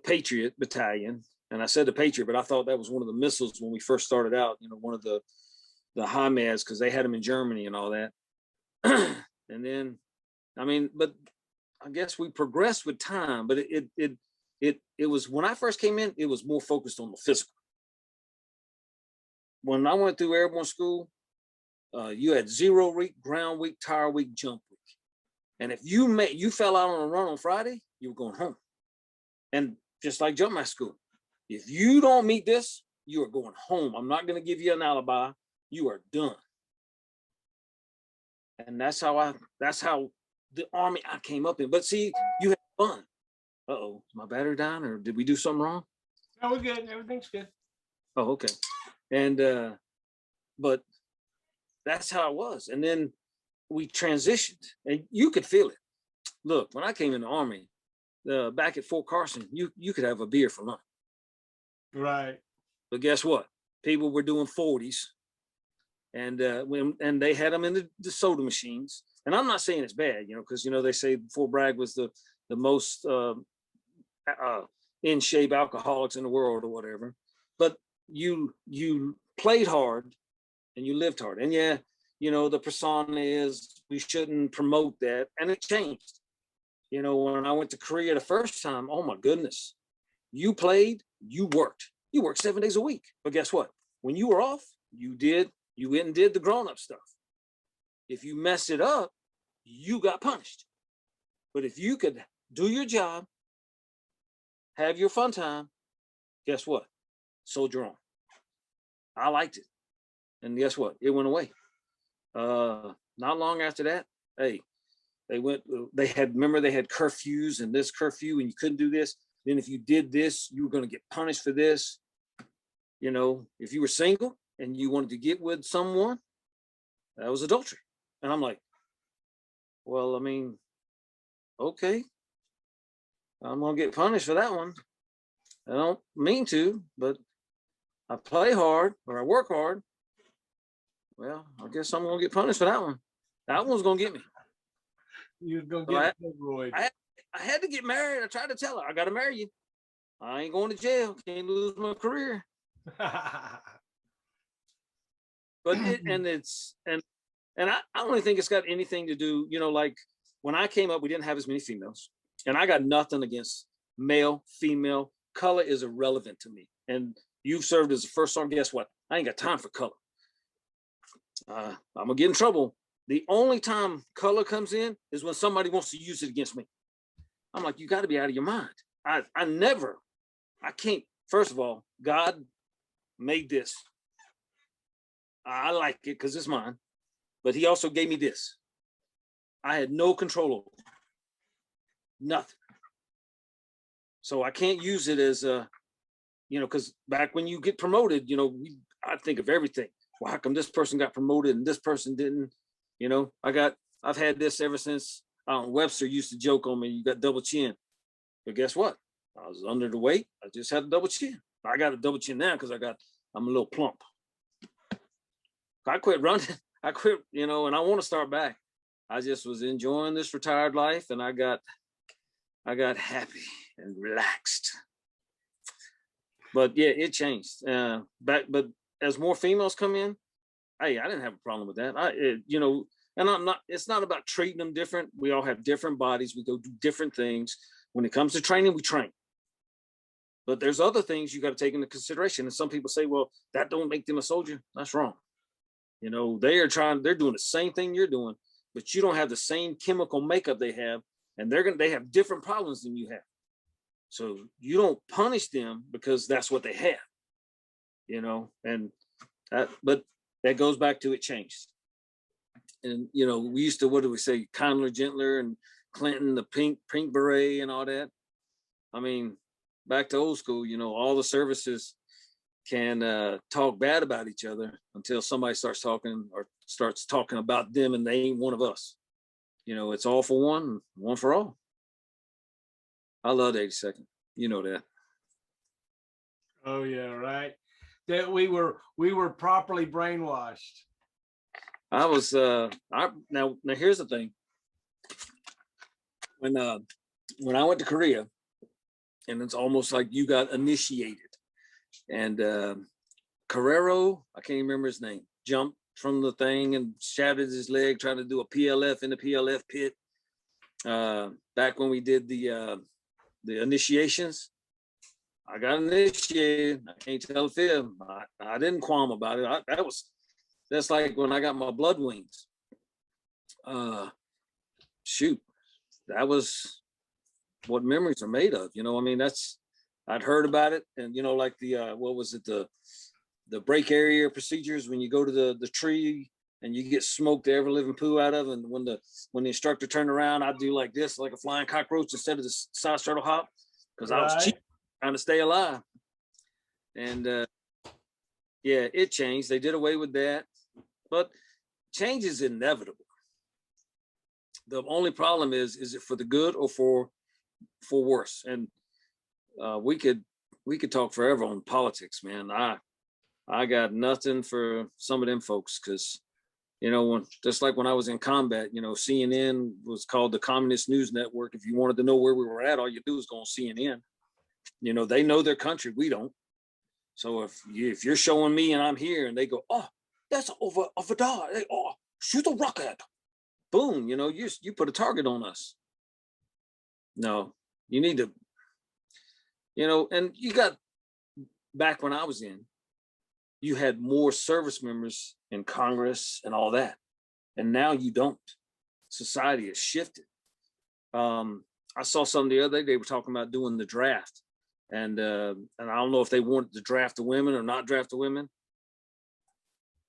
S1: Patriot Battalion. And I said the Patriot, but I thought that was one of the missiles when we first started out. One of the HIMADs, because they had them in Germany and all that. And then, but I guess we progressed with time. But it was, when I first came in, it was more focused on the physical. When I went through airborne school, you had 0 week, ground week, tire week, jump week. And if you fell out on a run on Friday, you were going home. And just like Jumpmaster school, if you don't meet this, you are going home. I'm not going to give you an alibi. You are done. And that's how the Army I came up in. But see, you had fun. Uh-oh, is my battery down, or did we do something wrong?
S3: No, we're good. Everything's good.
S1: Oh, okay. And but that's how it was. And then we transitioned, and you could feel it. Look, when I came in the Army, back at Fort Carson, you could have a beer for lunch.
S3: Right.
S1: But guess what? People were doing 40s, and they had them in the soda machines. And I'm not saying it's bad, because they say Fort Bragg was the most in shape alcoholics in the world or whatever. But you played hard and you lived hard. And yeah, the persona is we shouldn't promote that, and it changed. When I went to Korea the first time, oh my goodness, you played, you worked 7 days a week. But guess what? When you were off, you went and did the grown-up stuff. If you messed it up, you got punished. But if you could do your job, have your fun time, guess what? Soldier on. I liked it. And guess what? It went away. Not long after that, hey, they had curfews and this curfew, and you couldn't do this. Then if you did this, you were going to get punished for this. If you were single and you wanted to get with someone, that was adultery. And I'm like, well, okay, I'm going to get punished for that one. I don't mean to, but I play hard or I work hard. Well, I guess I'm going to get punished for that one. That one's going to get me.
S3: You're going to get steroids.
S1: I had to get married. I tried to tell her, I got to marry you. I ain't going to jail. Can't lose my career. but I don't really think it's got anything to do, like when I came up, we didn't have as many females, and I got nothing against male, female. Color is irrelevant to me. And you've served as a first sergeant. Guess what? I ain't got time for color. I'm gonna get in trouble. The only time color comes in is when somebody wants to use it against me. I'm like, you got to be out of your mind. I can't. First of all, God made this. I like it because it's mine, but he also gave me this. I had no control over it. Nothing. So I can't use it as a, because back when you get promoted, I think of everything. Well, how come this person got promoted and this person didn't? I've had this ever since Webster used to joke on me, you got double chin. But guess what? I was under the weight. I just had a double chin. I got a double chin now because I'm a little plump. I quit running. I quit, and I want to start back. I just was enjoying this retired life, and I got happy and relaxed. But yeah, it changed. But as more females come in, hey, I didn't have a problem with that. And I'm not. It's not about treating them different. We all have different bodies. We go do different things. When it comes to training, we train. But there's other things you got to take into consideration. And some people say, well, that don't make them a soldier. That's wrong. They're doing the same thing you're doing, but you don't have the same chemical makeup they have, and they have different problems than you have. So you don't punish them because that's what they have, but that goes back to it changed. And, we used to, what do we say? Kindler, gentler, and Clinton, the pink beret and all that. I mean, back to old school, all the services can talk bad about each other until somebody starts talking about them and they ain't one of us. It's all for one, one for all. I love the 82nd. You know that.
S3: Oh yeah, right. That we were properly brainwashed.
S1: I was now here's the thing. When I went to Korea, and it's almost like you got initiated, and Carrero, I can't remember his name, jumped from the thing and shattered his leg trying to do a PLF in the PLF pit. Back when we did the initiations, I got initiated. I can't tell a fib. I didn't qualm about it. That's like when I got my blood wings. Shoot, that was what memories are made of. I'd heard about it, and like the what was it, the break area procedures when you go to the tree and you get smoked the ever living poo out of, and when the instructor turned around, I'd do like this, like a flying cockroach instead of the side turtle hop, because I was cheap, trying to stay alive. And yeah, it changed. They did away with that, but change is inevitable. The only problem is it for the good or for worse? And we could talk forever on politics, man. I got nothing for some of them folks, because just like when I was in combat, CNN was called the Communist News Network. If you wanted to know where we were at, all you do is go on CNN. They know their country, we don't. So if you're showing me and I'm here and they go, oh, that's over there, oh, shoot a rocket, boom, you put a target on us. No, you need to, and you got, back when I was in, you had more service members in Congress and all that. And now you don't. Society has shifted. I saw something the other day, they were talking about doing the draft. And I don't know if they wanted to draft the women or not draft the women.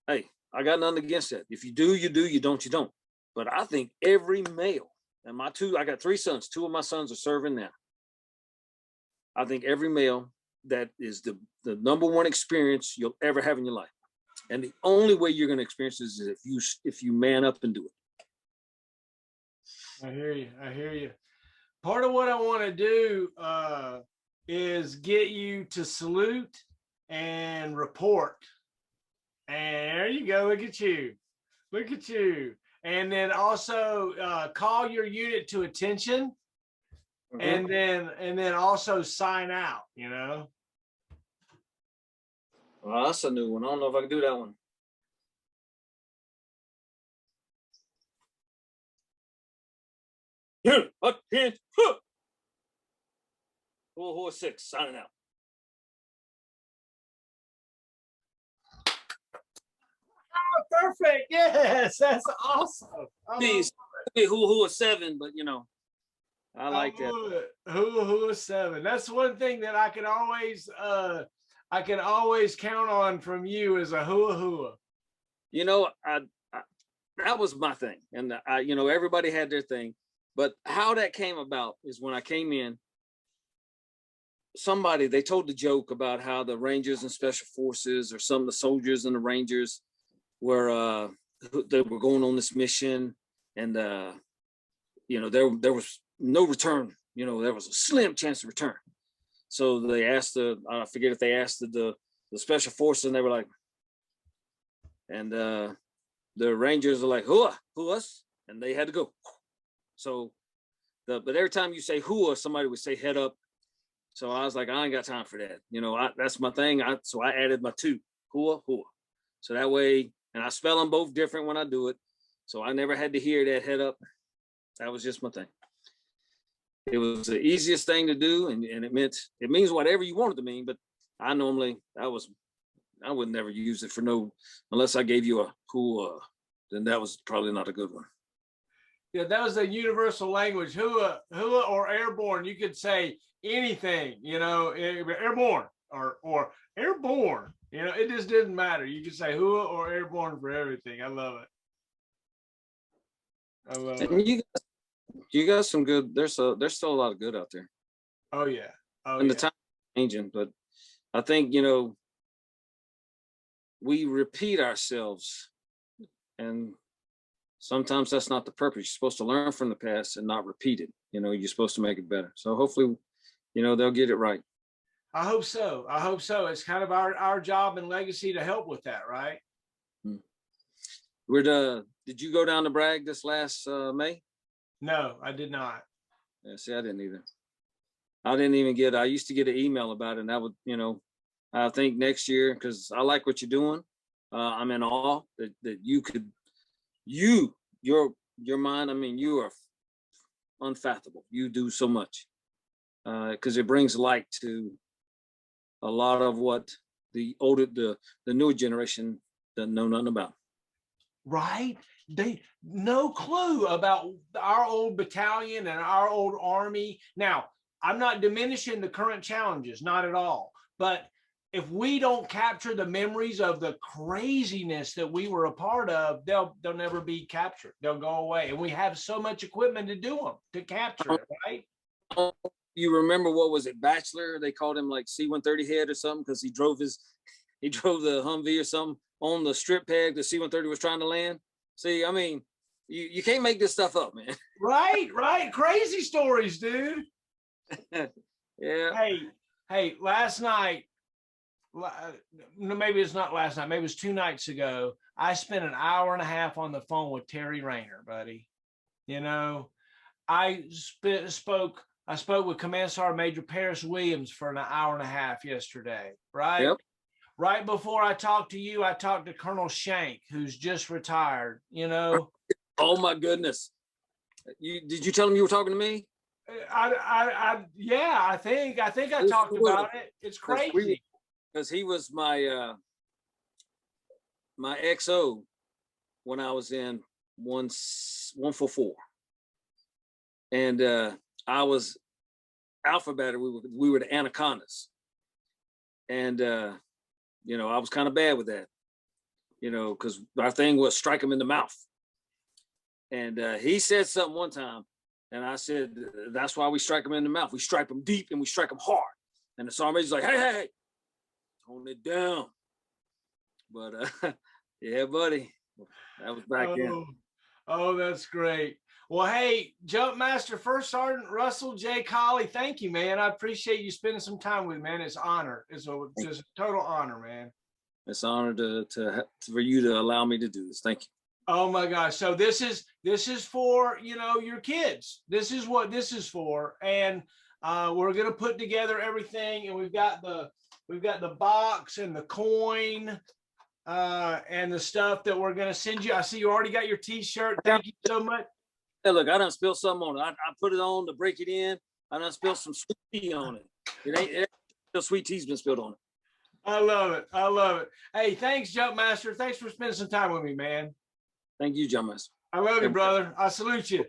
S1: Hey, I got nothing against that. If you do, you do. You don't, you don't. But I think every male, and I got 3 sons. 2 of my sons are serving now. I think every male, that is the number one experience you'll ever have in your life. And the only way you're going to experience this is if you man up and do
S3: it. I hear you. Part of what I want to do is get you to salute and report. And there you go. Look at you. And then also call your unit to attention. Mm-hmm. And then also sign out,
S1: Well, that's a new one. I don't know if I can do that one. Hooua Hooah 6 signing out.
S3: Perfect. Yes, that's awesome.
S1: Please, Hooua Hooah 7, but you know, I like that.
S3: Hooua Hooah 7. That's one thing that I can always count on from you is a Hooua Hooah.
S1: You know, that was my thing, and you know, everybody had their thing, but how that came about is when I came in. They told the joke about how the Rangers and Special Forces, or some of the soldiers and the Rangers, were they were going on this mission, and you know, there was no return. You know, there was a slim chance of return. So they asked I forget if they asked the Special Forces, and they were like, and the Rangers are like, Hooah, Hooah, and they had to go. So but every time you say Hooah, somebody would say head up. So I was like, I ain't got time for that. You know, that's my thing. So I added my 2, Hooua Hooah. So that way, and I spell them both different when I do it. So I never had to hear that head up. That was just my thing. It was the easiest thing to do, and it means whatever you want it to mean. But I would never use it for unless I gave you a Hooah, then that was probably not a good one.
S3: Yeah, that was a universal language. Hooah or airborne. You could say anything, you know, airborne or airborne. You know, it just didn't matter. You could say Hooah or airborne for everything. I love it.
S1: You got some good. There's still a lot of good out there.
S3: Oh yeah.
S1: And the time is changing, but I think, you know, we repeat ourselves, and sometimes that's not the purpose. You're supposed to learn from the past and not repeat it. You know, you're supposed to make it better. So hopefully, you know, they'll get it right.
S3: I hope so. It's kind of our job and legacy to help with that, right?
S1: Did you go down to Bragg this last May?
S3: No, I did not.
S1: Yeah, see, I didn't either. I used to get an email about it, and that would, you know, I think next year, because I like what you're doing. I'm in awe that you could, your mind, I mean, you are unfathomable. You do so much, because it brings light to a lot of what the newer generation doesn't know nothing about.
S3: Right? They no clue about our old battalion and our old army. Now, I'm not diminishing the current challenges, not at all. But if we don't capture the memories of the craziness that we were a part of, they'll never be captured. They'll go away. And we have so much equipment to do them, to capture it, right?
S1: You remember, what was it, Bachelor? They called him like C-130 head or something, because he drove the Humvee or something on the strip pad the C-130 was trying to land. See, I mean, you can't make this stuff up, man.
S3: Right. Crazy stories, dude.
S1: Yeah.
S3: Hey, last night, maybe it's not last night, maybe it was 2 nights ago, I spent an hour and a half on the phone with Terry Rayner, buddy. You know, I spoke with Command Sergeant Major Paris Williams for an hour and a half yesterday, right?
S1: Yep.
S3: Right before I talked to you, I talked to Colonel Shank, who's just retired, you know.
S1: Oh my goodness. Did you tell him you were talking to me?
S3: Yeah, I think I talked about it. It's crazy.
S1: Because he was my XO when I was in 144. And I was Alpha Batter. We were the Anacondas. And you know, I was kind of bad with that, you know, because our thing was strike him in the mouth. And he said something one time, and I said, that's why we strike him in the mouth. We strike him deep and we strike him hard. And the sergeant major's like, hey, tone it down. But yeah, buddy, that was back then.
S3: Oh, that's great. Well, hey, Jumpmaster First Sergeant Russell J. Collie, thank you, man. I appreciate you spending some time with me, man. It's an honor. It's just a total honor, man.
S1: It's an honor for you to allow me to do this. Thank you.
S3: Oh my gosh. So this is for, you know, your kids. This is what this is for. And we're going to put together everything, and we've got the box and the coin and the stuff that we're going to send you. I see you already got your t-shirt. Thank you so much.
S1: Hey, look, I done spilled something on it. I put it on to break it in. I done spilled some sweet tea on it. It ain't still sweet tea's been spilled on it.
S3: I love it. I love it. Hey, thanks, Jumpmaster. Thanks for spending some time with me, man.
S1: Thank you, Jumpmaster.
S3: I love you, brother. I salute you.